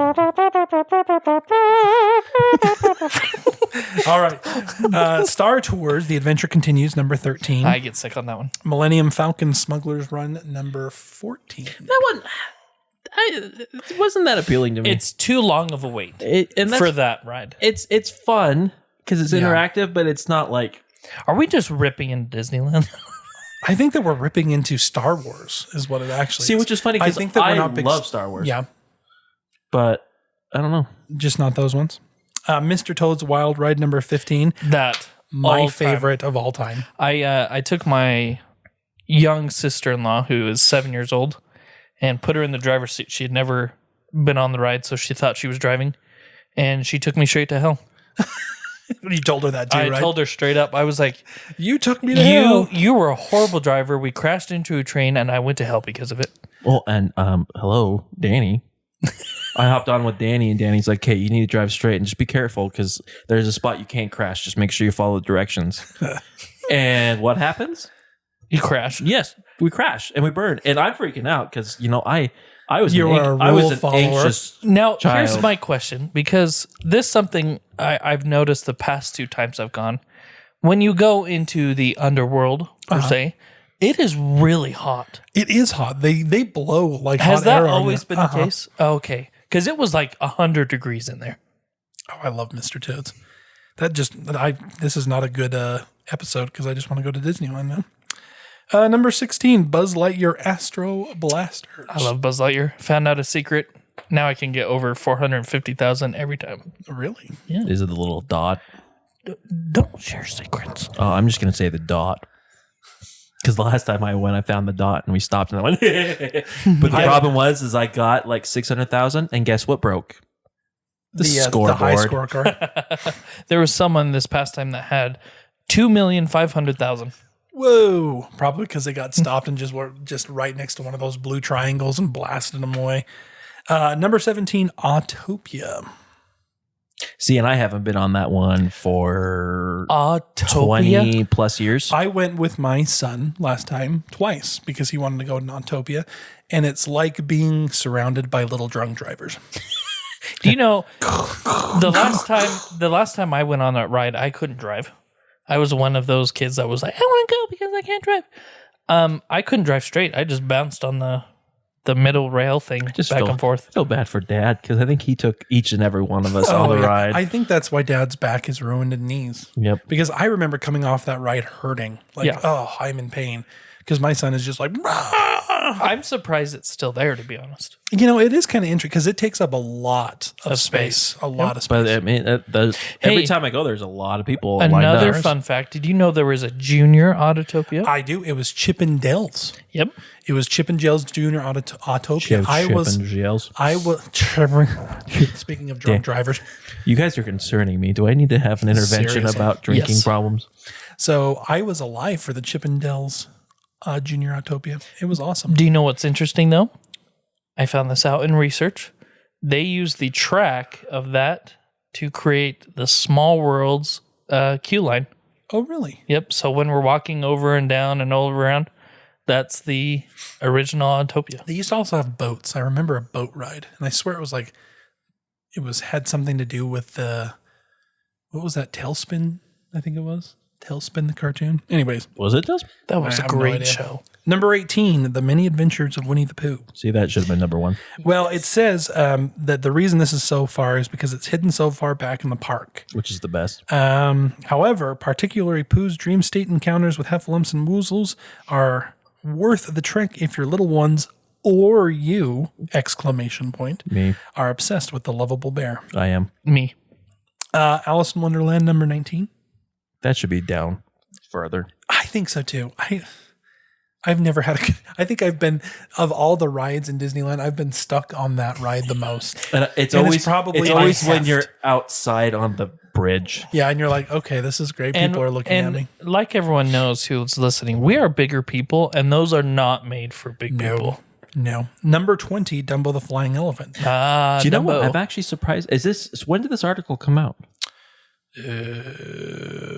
All right. Star Tours, The Adventure Continues, number 13. I get sick on that one. Millennium Falcon Smuggler's Run, number 14. That one, it wasn't that appealing to me. It's too long of a wait for that ride. It's fun because it's interactive, but it's not like. Are we just ripping into Disneyland? I think that we're ripping into Star Wars is what it actually See, is. which is funny because I love Star Wars. Yeah. But I don't know. Just not those ones. Mr. Toad's Wild Ride, number 15. That My favorite of all time. I took my young sister-in-law, who is 7 years old, and put her in the driver's seat. She had never been on the ride, so she thought she was driving, and she took me straight to hell. You told her that too, right? I told her straight up. I was like, you took me to hell. You were a horrible driver. We crashed into a train, and I went to hell because of it. Well, and hello, Danny. I hopped on with Danny, and Danny's like, "Hey, you need to drive straight and just be careful because there's a spot you can't crash. Just make sure you follow the directions." And what happens? You crash. Yes, we crash and we burn, and I'm freaking out because I was You were a rule an follower. anxious. Now, child. here's my question, because this is something I've noticed the past 2 times I've gone. When you go into the underworld, per se, it is really hot. It is hot. They blow like Has hot that air on always you. been the case? Oh, okay. Because it was like 100 degrees in there. Oh, I love Mr. Toads. This is not a good episode because I just want to go to Disneyland now. Number 16, Buzz Lightyear Astro Blasters. I love Buzz Lightyear. Found out a secret. Now I can get over 450,000 every time. Really? Is it the little dot? Don't share secrets. Oh, I'm just gonna say the dot. Because the last time I went, I found the dot and we stopped and I went. But the problem was I got like 600,000 and guess what broke? The scoreboard. The high scorecard. There was someone this past time that had 2,500,000. Whoa! Probably because they got stopped and were just right next to one of those blue triangles and blasted them away. Number 17, Autopia. See, and I haven't been on that one for Autopia? 20 plus years. I went with my son last time twice because he wanted to go to Autopia, and it's like being surrounded by little drunk drivers. Do you know the last time I went on that ride, I couldn't drive. I was one of those kids that was like, I want to go because I can't drive. I couldn't drive straight. I just bounced on the middle rail thing back and forth. I feel bad for Dad because I think he took each and every one of us on the ride. I think that's why Dad's back is ruined and knees. Yep. Because I remember coming off that ride hurting. Oh, I'm in pain. Because my son is just like, "Rah!" I'm surprised it's still there, to be honest. It is kind of interesting because it takes up a lot of space. A lot of space. But I mean, every time I go, there's a lot of people. Another fun fact: did you know there was a junior Autotopia? I do. It was Chip and Dale's. Yep. It was Chip and Dale's Junior Autotopia. Speaking of drunk drivers, you guys are concerning me. Do I need to have an intervention Seriously? about drinking problems? So I was alive for the Chip and Dale's Junior Autopia. It was awesome. Do you know what's interesting though? I found this out in research. They used the track of that to create the Small Worlds queue line. Oh, really? Yep. So when we're walking over and down and all around, that's the original Autopia. They used to also have boats. I remember a boat ride, and I swear it had something to do with what was that, Tailspin? I think it was Tailspin, the cartoon. Anyways, Was it Tailspin? That was a have no great idea. show. Number 18, The Many Adventures of Winnie the Pooh. See, that should have been number 1. Well, it says that the reason this is so far is because it's hidden so far back in the park. Which is the best. However, particularly Pooh's dream state encounters with heffalumps and woozles are worth the trek if your little ones or you, ! Me. are obsessed with the lovable bear. I am. Me. Alice in Wonderland, number 19. That should be down further. I think so too. I've never had I think I've been, of all the rides in Disneyland, I've been stuck on that ride the most. And it's And always probably when heft. you're outside on the bridge. Yeah, and you're like, okay, this is great. People are looking at me. Like everyone knows who's listening, we are bigger people, and those are not made for big people. No. Number 20, Dumbo the Flying Elephant. Do you know what? Dumbo. I'm actually surprised. When did this article come out?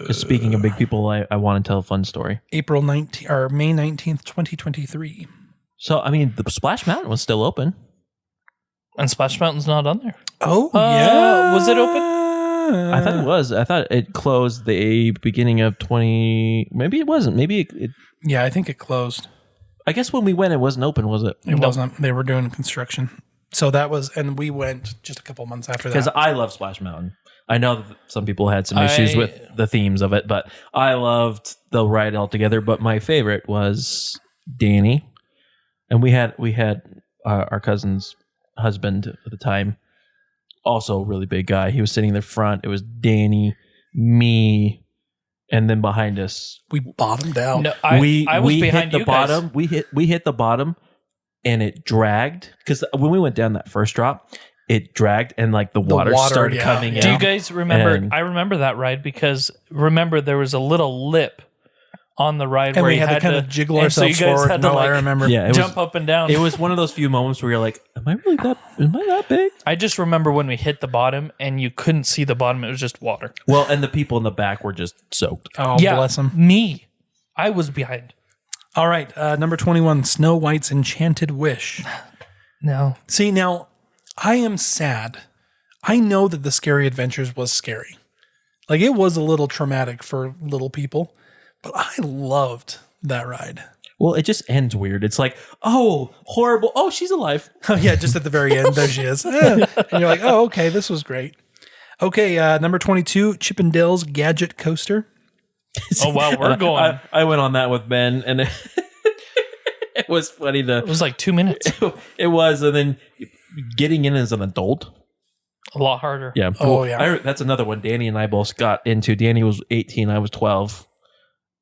Just speaking of big people, I want to tell a fun story. May 19th, 2023. So, I mean, the Splash Mountain was still open. And Splash Mountain's not on there. Oh, yeah. Was it open? I thought it was. I thought it closed the beginning of 20. Maybe it wasn't. Maybe it. Yeah, I think it closed. I guess when we went, it wasn't open, was it? It wasn't. They were doing construction. So that was, and we went just a couple months after that. Because I love Splash Mountain. I know that some people had some issues with the themes of it, but I loved the ride altogether. But my favorite was Danny, and we had our cousin's husband at the time, also a really big guy. He was sitting in the front. It was Danny, me, and then behind us, we bottomed out. No, I was behind hit the you bottom. guys. We hit the bottom, and it dragged because when we went down that first drop, it dragged and like the water started coming in. Do you guys remember? And- I remember that ride because remember there was a little lip on the ride And where we you had to kind of jiggle ourselves forward. Had to I remember. Yeah, jump up and down. It was one of those few moments where you're like, am I that big? I just remember when we hit the bottom and you couldn't see the bottom; it was just water. Well, and the people in the back were just soaked. Oh, Yeah, bless them. Me, I was behind. All right, number 21, Snow White's Enchanted Wish. No, See, now, I am sad. I know that the Scary Adventures was scary. Like, it was a little traumatic for little people, but I loved that ride. Well, it just ends weird. It's like, oh, horrible. Oh, she's alive. Oh, yeah, just at the very end, there she is. And you're like, oh, okay, this was great. Okay, number 22, Chip and Dale's Gadget Coaster. oh wow, we're going. I went on that with Ben, and it was funny. It was like 2 minutes. It was, and then getting in as an adult. A lot harder. Yeah. Oh, yeah. That's another one Danny and I both got into. Danny was 18, I was 12.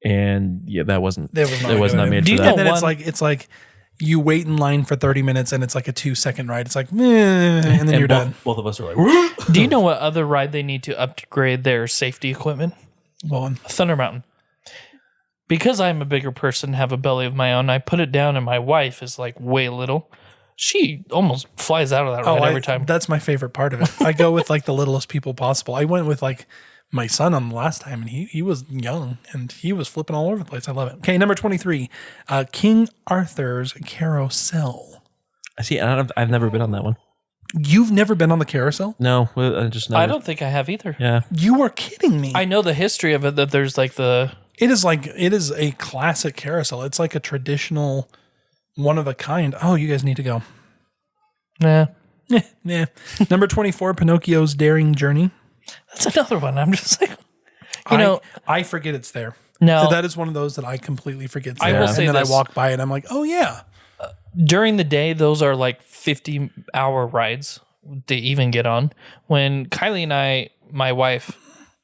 And yeah, that wasn't It was not made Do for you that. know And then it's like you wait in line for 30 minutes and it's like a 2-second ride. It's like, and then you're done. Both of us are like, Do you know what other ride they need to upgrade their safety equipment? Well, Thunder Mountain. Because I'm a bigger person, have a belly of my own, I put it down and my wife is like way little. She almost flies out of that ride every time. That's my favorite part of it. I go with like the littlest people possible. I went with like my son on the last time and he was young and he was flipping all over the place. I love it. Okay, number 23, King Arthur's Carousel. see, I've never been on that one. You've never been on the carousel? No, I just never. I don't think I have either. Yeah. You are kidding me. I know the history of it, that there's like It is a classic carousel. It's like a traditional one of a kind. Oh, you guys need to go. nah. Yeah. Number 24, Pinocchio's Daring Journey. That's another one. I'm just like, you know, I forget it's there. now That is one of those that I completely forget. I will say and then this. I walk by and I'm like, oh yeah. during the day, those are like 50-hour rides to even get on. When Kylie and I, my wife,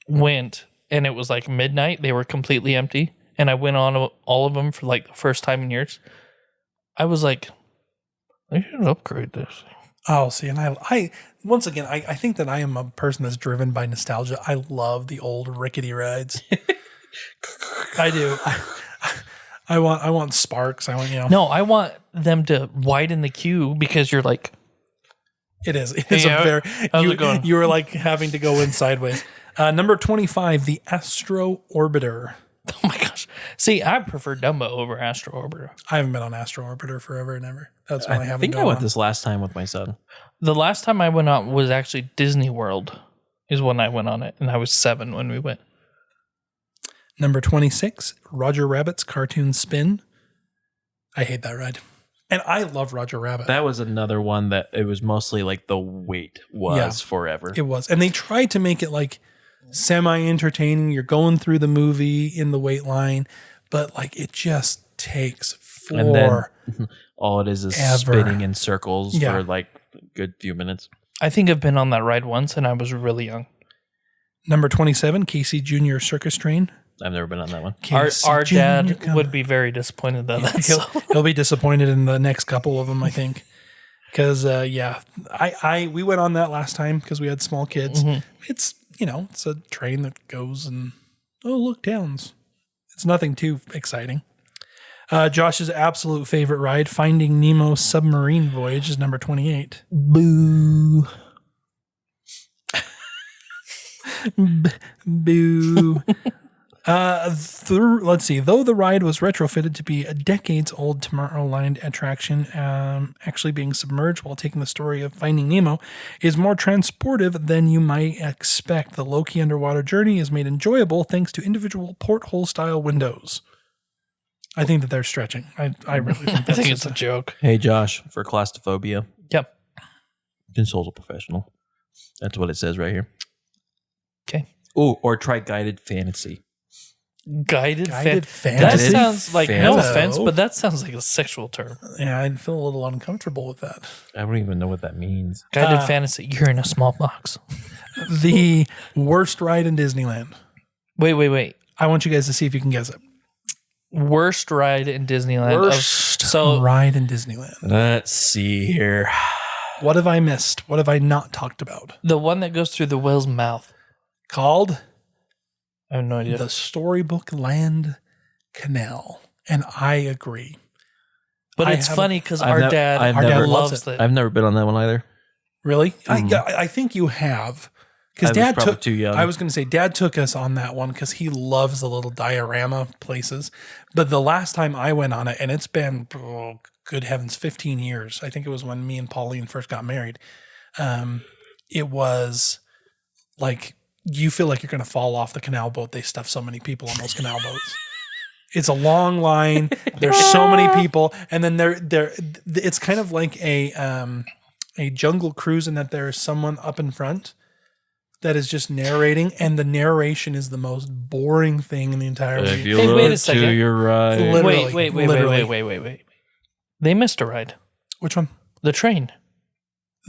went and it was like midnight, they were completely empty. And I went on all of them for like the first time in years. I was like, I should upgrade this. Oh, see, and I once again, I think that I am a person that's driven by nostalgia. I love the old rickety rides. I do. I want sparks. I want, No, I want them to widen the queue because you're like, It is Yeah, a very how's it going? you were like having to go in sideways. Number 25, the Astro Orbiter. oh my gosh. See, I prefer Dumbo over Astro Orbiter. I haven't been on Astro Orbiter forever and ever. That's when I I haven't. think I gone went on. this last time with my son. The last time I went on was actually Disney World is when I went on it. And I was 7 when we went. Number 26, Roger Rabbit's Cartoon Spin. I hate that ride. And I love Roger Rabbit. That was another one that it was mostly like the wait was forever. It was. And they tried to make it like semi-entertaining. You're going through the movie in the wait line, but like it just takes And then all it is spinning in circles Yeah. for like a good few minutes. I think I've been on that ride once, and I was really young. Number 27, Casey Jr. Circus Train. I've never been on that one. Our Jr. dad come- would be very disappointed that that's he'll be disappointed in the next couple of them, I think. Because we went on that last time because we had small kids. It's it's a train that goes and look, towns. It's nothing too exciting. Josh's absolute favorite ride, Finding Nemo Submarine Voyage, is number 28. Boo. Boo. Let's see. Though the ride was retrofitted to be a decades-old Tomorrowland attraction, actually being submerged while taking the story of Finding Nemo is more transportive than you might expect. The low-key underwater journey is made enjoyable thanks to individual porthole-style windows. I think that they're stretching. I really think that's I think it's a joke. Hey, Josh, for claustrophobia, Yep. consult a professional. That's what it says right here. Okay. Oh, or try guided fantasy. Guided Guided That fantasy. sounds like, no Fantasy. offense, but that sounds like a sexual term. Yeah, I'd feel a little uncomfortable with that. I don't even know what that means. Guided fantasy. You're in a small box. The worst ride in Disneyland. Wait. I want you guys to see if you can guess it. Worst ride in Disneyland. Worst So ride in Disneyland. Let's see here. What have I missed? What have I not talked about? the one that goes through the whale's mouth. Called I have no idea. the Storybook Land Canal. And I agree. But I it's haven't- funny because I've our nev- dad I've Our dad never- loves loves it. it. I've never been on that one either. Really? I think you have. Because I was Dad probably took. too young. I was going to say Dad took us on that one because he loves the little diorama places. But the last time I went on it, and it's been good heavens, 15 years. I think it was when me and Pauline first got married. It was like you feel like you're going to fall off the canal boat. They stuff so many people on those canal boats. It's a long line. There's so many people, and then there. It's kind of like a Jungle Cruise in that there is someone up in front that is just narrating, and the narration is the most boring thing in the entire If movie. you Hey, wait a look second. to your right. Literally, literally. Wait. They missed a ride. Which one? The train.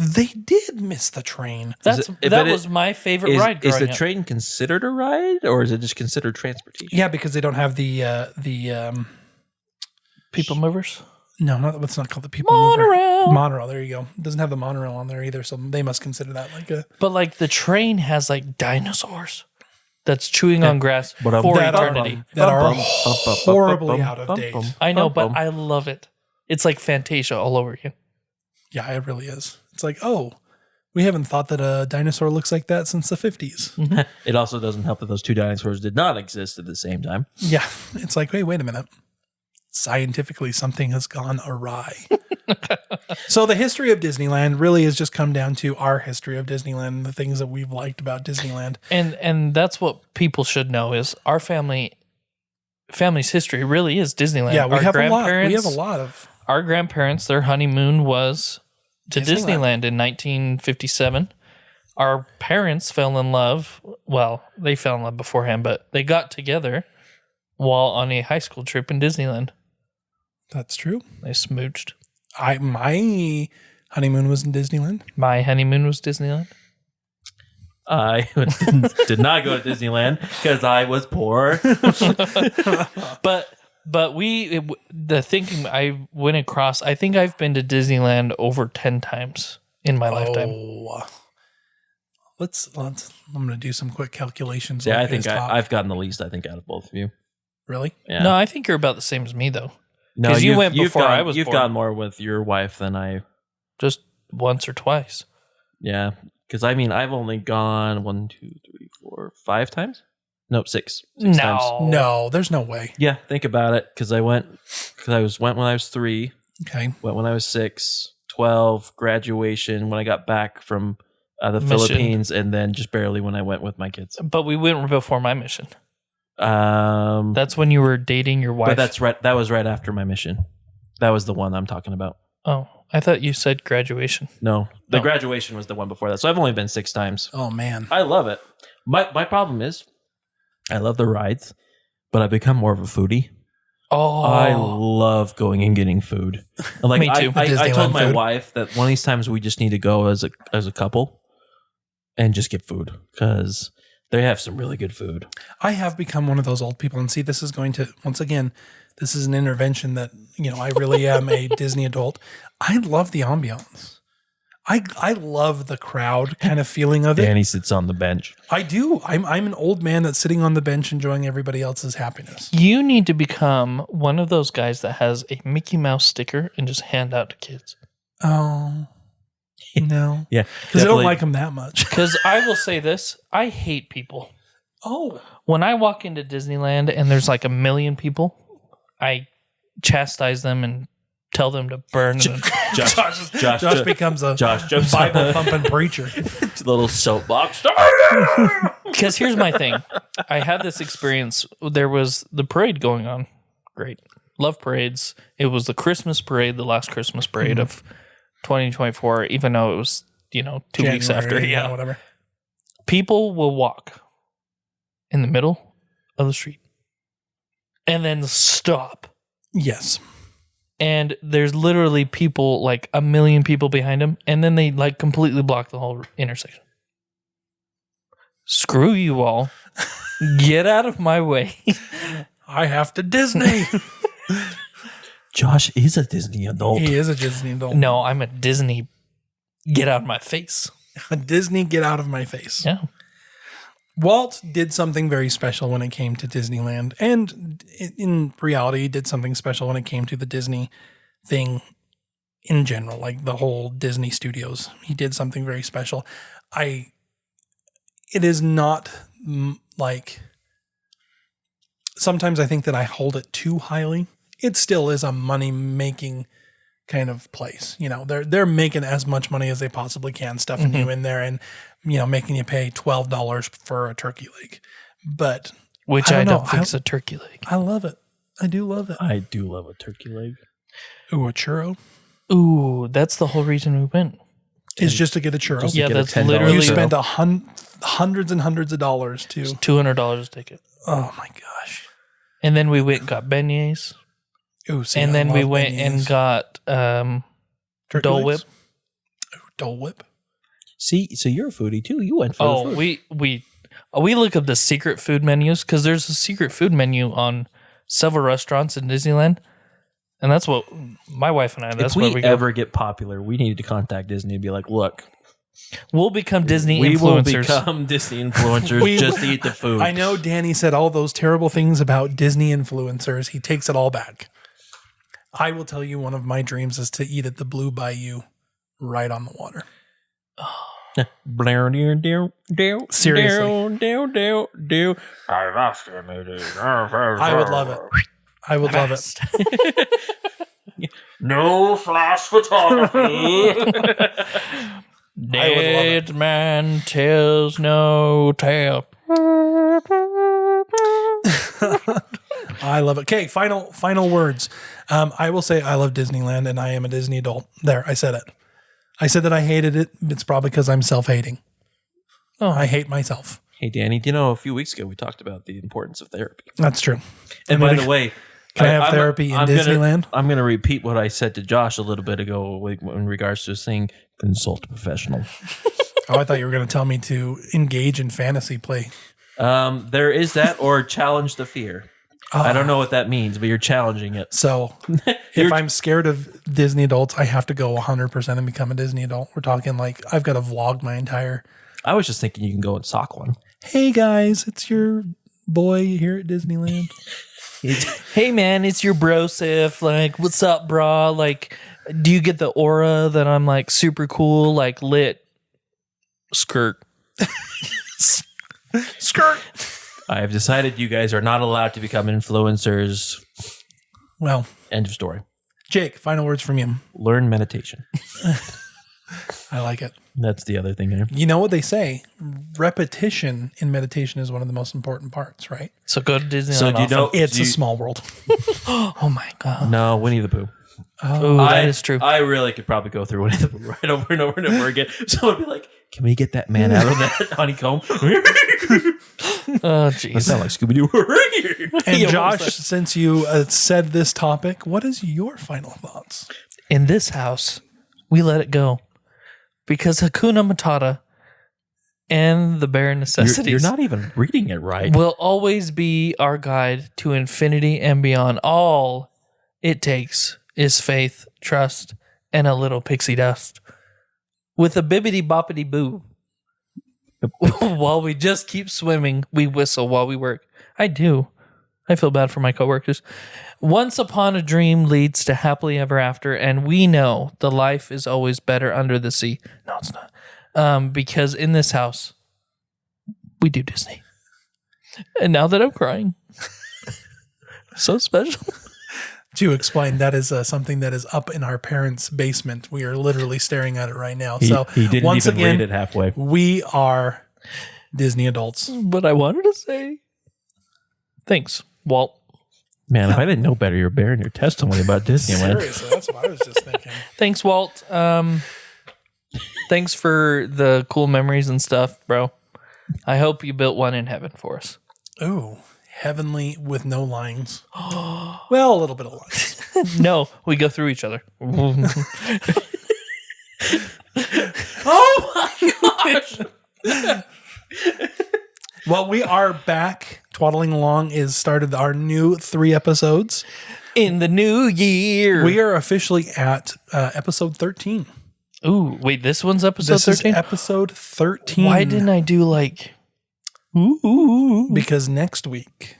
They did miss the train. That was my favorite ride Is growing the up. train considered a ride, or is it just considered transportation? Yeah, because they don't have the People movers. no, it's not called the people mover. Monorail. Monorail. There you go. It doesn't have the monorail on there either, so they must consider that like a But like the train has like dinosaurs that's chewing on grass for that eternity. are horribly out of date. I know, but I love it. It's like Fantasia all over again. Yeah, it really is. It's like, oh, we haven't thought that a dinosaur looks like that since the 50s. It also doesn't help that those two dinosaurs did not exist at the same time. Yeah, it's like, wait a minute. Scientifically, something has gone awry. So the history of Disneyland really has just come down to our history of Disneyland, the things that we've liked about Disneyland. And that's what people should know is our family's history really is Disneyland. Yeah, we Our have a lot. We grandparents- have a lot of Our grandparents, their honeymoon was to Disneyland. Disneyland in 1957. Our parents fell in love. Well, they fell in love beforehand, but they got together while on a high school trip in Disneyland. That's true. They smooched. My honeymoon was in Disneyland. My honeymoon was Disneyland. I did not go to Disneyland because I was poor. But the thinking I went across, I think I've been to Disneyland over 10 times in my lifetime. Oh, let's. I'm going to do some quick calculations. Yeah, while I you think guys talk. I've gotten the least. I think out of both of you. Really. Yeah. No, I think you're about the same as me though. No, 'Cause you went you've before I was You've born. gone more with your wife than I. Just once or twice. Yeah, because I mean, I've only gone 1, 2, 3, 4, 5 times. Nope, six times. No, there's no way. Yeah, think about it. Because I went when I was 3. Okay. Went when I was 6, 12, graduation when I got back from the Mission. Philippines, and then just barely when I went with my kids. But we went before my mission. But That's when you were dating your wife. that's right. That was right after my mission. That was the one I'm talking about. Oh, I thought you said graduation. No, the graduation was the one before that. So I've only been 6 times. Oh man, I love it. My problem is, I love the rides, but I've become more of a foodie. Oh, I love going and getting food. Like, Me too. I told Disneyland my food. wife that one of these times we just need to go as a couple and just get food because they have some really good food. I have become one of those old people, and see, this is going to once again. This is an intervention that I really am a Disney adult. I love the ambiance. I love the crowd kind of feeling of it. Danny sits on the bench. I do. I'm an old man that's sitting on the bench enjoying everybody else's happiness. you need to become one of those guys that has a Mickey Mouse sticker and just hand out to kids. Oh, no. Yeah, Because I don't like them that much. Because I will say this, I hate people. Oh, When I walk into Disneyland and there's like 1 million people, I chastise them and tell them to burn. Josh becomes a Josh jumps Bible thumping preacher. the little soapbox. Because here's my thing. I had this experience. There was the parade going on. Great. Love parades. It was the Christmas parade, the last Christmas parade of 2024, even though it was, 2 weeks after. January, Yeah. whatever. People will walk in the middle of the street and then stop. Yes. And there's literally people, like 1 million people behind them, and then they like completely block the whole intersection. Screw you all. Get out of my way. I have to Disney. Josh is a Disney adult. He is a Disney adult. No, I'm a Disney. Get out of my face. A Disney, get out of my face. Yeah. Walt did something very special when it came to Disneyland, and in reality, he did something special when it came to the Disney thing in general, like the whole Disney Studios. He did something very special. It is not like, sometimes I think that I hold it too highly. It still is a money-making kind of place. They're making as much money as they possibly can, stuffing you in there and making you pay $12 for a turkey leg. But Which I I don't don't know. think is a turkey leg. I love it. I do love it. I do love a turkey leg. Ooh, a churro Ooh, that's the whole reason we went. is just to get a churro. Just to Yeah, get a that's $10 literally You churro. spent hundreds and hundreds of dollars to. $200 a ticket. Oh my gosh. And then we went and got beignets. Ooh, see, And I then we love went and beignets. got Turkey Dole legs? Whip. Ooh, Dole Whip. See, so you're a foodie too. You went for the Oh, food. we look up the secret food menus because there's a secret food menu on several restaurants in Disneyland, and that's what my wife and I. That's if where we we go. ever get popular, we need to contact Disney and be like, "Look, We'll become Disney we will influencers. become Disney influencers just to eat the food." I know Danny said all those terrible things about Disney influencers. He takes it all back. I will tell you, one of my dreams is to eat at the Blue Bayou right on the water. Seriously. I would love it. I would love it. No flash photography. Dead man tells no tale. I love it. Okay, final words. I will say I love Disneyland and I am a Disney adult. There, I said it. I said that I hated it. It's probably because I'm self-hating. Oh, I hate myself. Hey, Danny, do you know a few weeks ago we talked about the importance of therapy? That's true. And by the way, Can I have therapy in Disneyland? I'm going to repeat what I said to Josh a little bit ago in regards to saying consult a professional. Oh, I thought you were going to tell me to engage in fantasy play. There is that, or challenge the fear. I don't know what that means, but you're challenging it. So if I'm scared of Disney adults, I have to go 100% and become a Disney adult. We're talking like I've got to vlog my entire. I was just thinking you can go and sock one. Hey guys, it's your boy here at Disneyland. Hey man, it's your bro Sif. Like, what's up, brah? Like, do you get the aura that I'm like super cool, like lit skirt? Skirt. I have decided you guys are not allowed to become influencers. Well, End of story. Jake, final words from you. Learn meditation. I like it. That's the other thing there. You know what they say? Repetition in meditation is one of the most important parts, right? So go to Disneyland. So do you know? It's do a you- small world. Oh my god. No, Winnie the Pooh. Oh, that is true. I really could probably go through it right over and over and over again. Someone would be like, "Can we get that man out of that honeycomb?" Oh, jeez. That sounds like Scooby-Doo. And Yeah, Josh, since you said this topic, what is your final thoughts? In this house, we let it go because Hakuna Matata and the bare necessities You're not even reading it right. will always be our guide to infinity and beyond. All it takes is faith, trust, and a little pixie dust. With a bibbity boppity boo. While we just keep swimming, we whistle while we work. I do. I feel bad for my coworkers. Once upon a dream leads to happily ever after, and we know the life is always better under the sea. No, it's not. Because in this house, we do Disney. And now that I'm crying, so special. To explain, that is something that is up in our parents' basement. We are literally staring at it right now. So he didn't once even again, read it halfway. we are Disney adults. But I wanted to say thanks, Walt. Man, if I didn't know better, you're bearing your testimony about Disneyland. Seriously, that's what I was just thinking. Thanks, Walt. Thanks for the cool memories and stuff, bro. I hope you built one in heaven for us. Ooh, heavenly with no lines. Well, a little bit of lines. No, we go through each other. Oh my gosh! Well, we are back. Twaddling Along is started our new 3 episodes. In the new year. We are officially at episode 13. Ooh, wait, this one's episode This 13? is episode 13. Why didn't I do like... Ooh. Because next week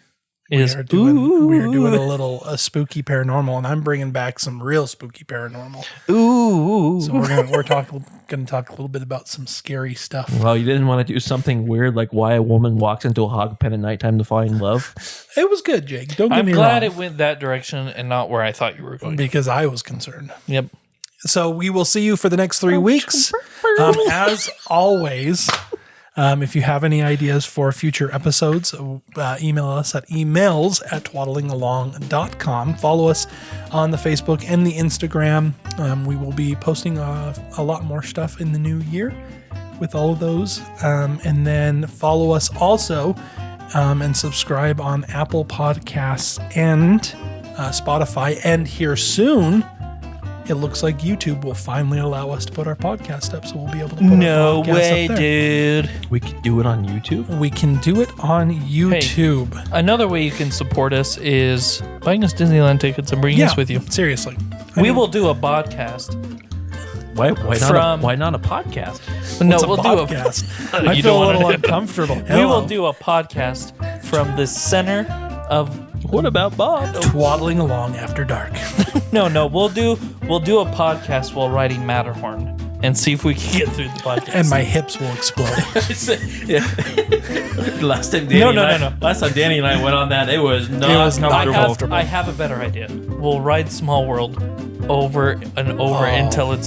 Is we are doing a little spooky paranormal, and I'm bringing back some real spooky paranormal. Ooh. So we're gonna talk a little bit about some scary stuff. Well, you didn't want to do something weird like why a woman walks into a hog pen at nighttime to find love? It was good, Jake. Don't get I'm me glad wrong. it went that direction and not where I thought you were going. Because I was concerned. Yep. So we will see you for the next 3 weeks. As always, if you have any ideas for future episodes, email us at emails@twaddlingalong.com. Follow us on the Facebook and the Instagram. We will be posting a lot more stuff in the new year with all of those. And then follow us also and subscribe on Apple Podcasts and Spotify. And here soon, it looks like YouTube will finally allow us to put our podcast up, so we'll be able to put No our podcast way, up there. dude. We could do it on YouTube. We can do it on YouTube. Another way you can support us is buying us Disneyland tickets and bringing us with you. Seriously. We will do a podcast. Why not a podcast? No, What's a we'll podcast? do a. I You feel don't a wanna little do it. uncomfortable. We will do a podcast from the center of. What about Bob? Twaddling Along after dark. No. We'll do a podcast while riding Matterhorn and see if we can get through the podcast. And my hips will explode. Last time Danny No. Last time Danny and I went on that, it was not comfortable. I have a better idea. We'll ride Small World over and over until our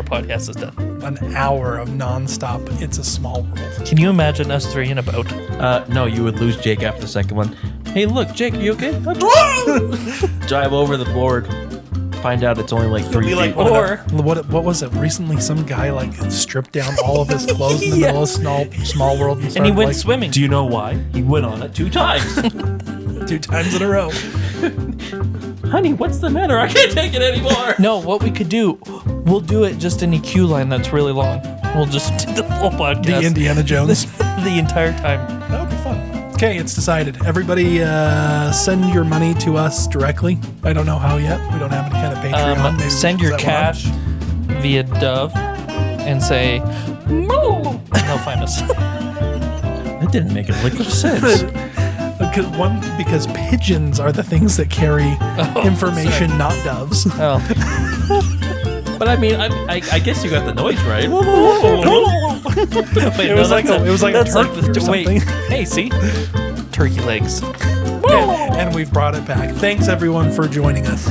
podcast is done. An hour of nonstop. It's a small world. Can you imagine us 3 in a boat? No, you would lose Jake after the second one. Hey, look, Jake, are you okay? Drive over the board. Find out it's only like 3 feet. Or What was it? Recently, some guy stripped down all of his clothes in the middle of small world and and he started went swimming. Do you know why? He went on it 2 times. 2 times in a row. Honey, what's the matter? I can't take it anymore. No, what we could do, we'll do it just in a queue line that's really long. We'll just do the full podcast. The Indiana Jones. the entire time. That would be fun. Okay, it's decided. Everybody send your money to us directly. I don't know how yet. We don't have any kind of Patreon. Maybe Send we'll your set one up. cash via Dove and say, "Moo!" And they'll find us. That didn't make a lick of sense. Because pigeons are the things that carry information, not doves. Oh. But I mean, I guess you got the noise right. Wait, It was like a that's turkey or wait. something. Hey, see? Turkey legs. And we've brought it back. Thanks, everyone, for joining us.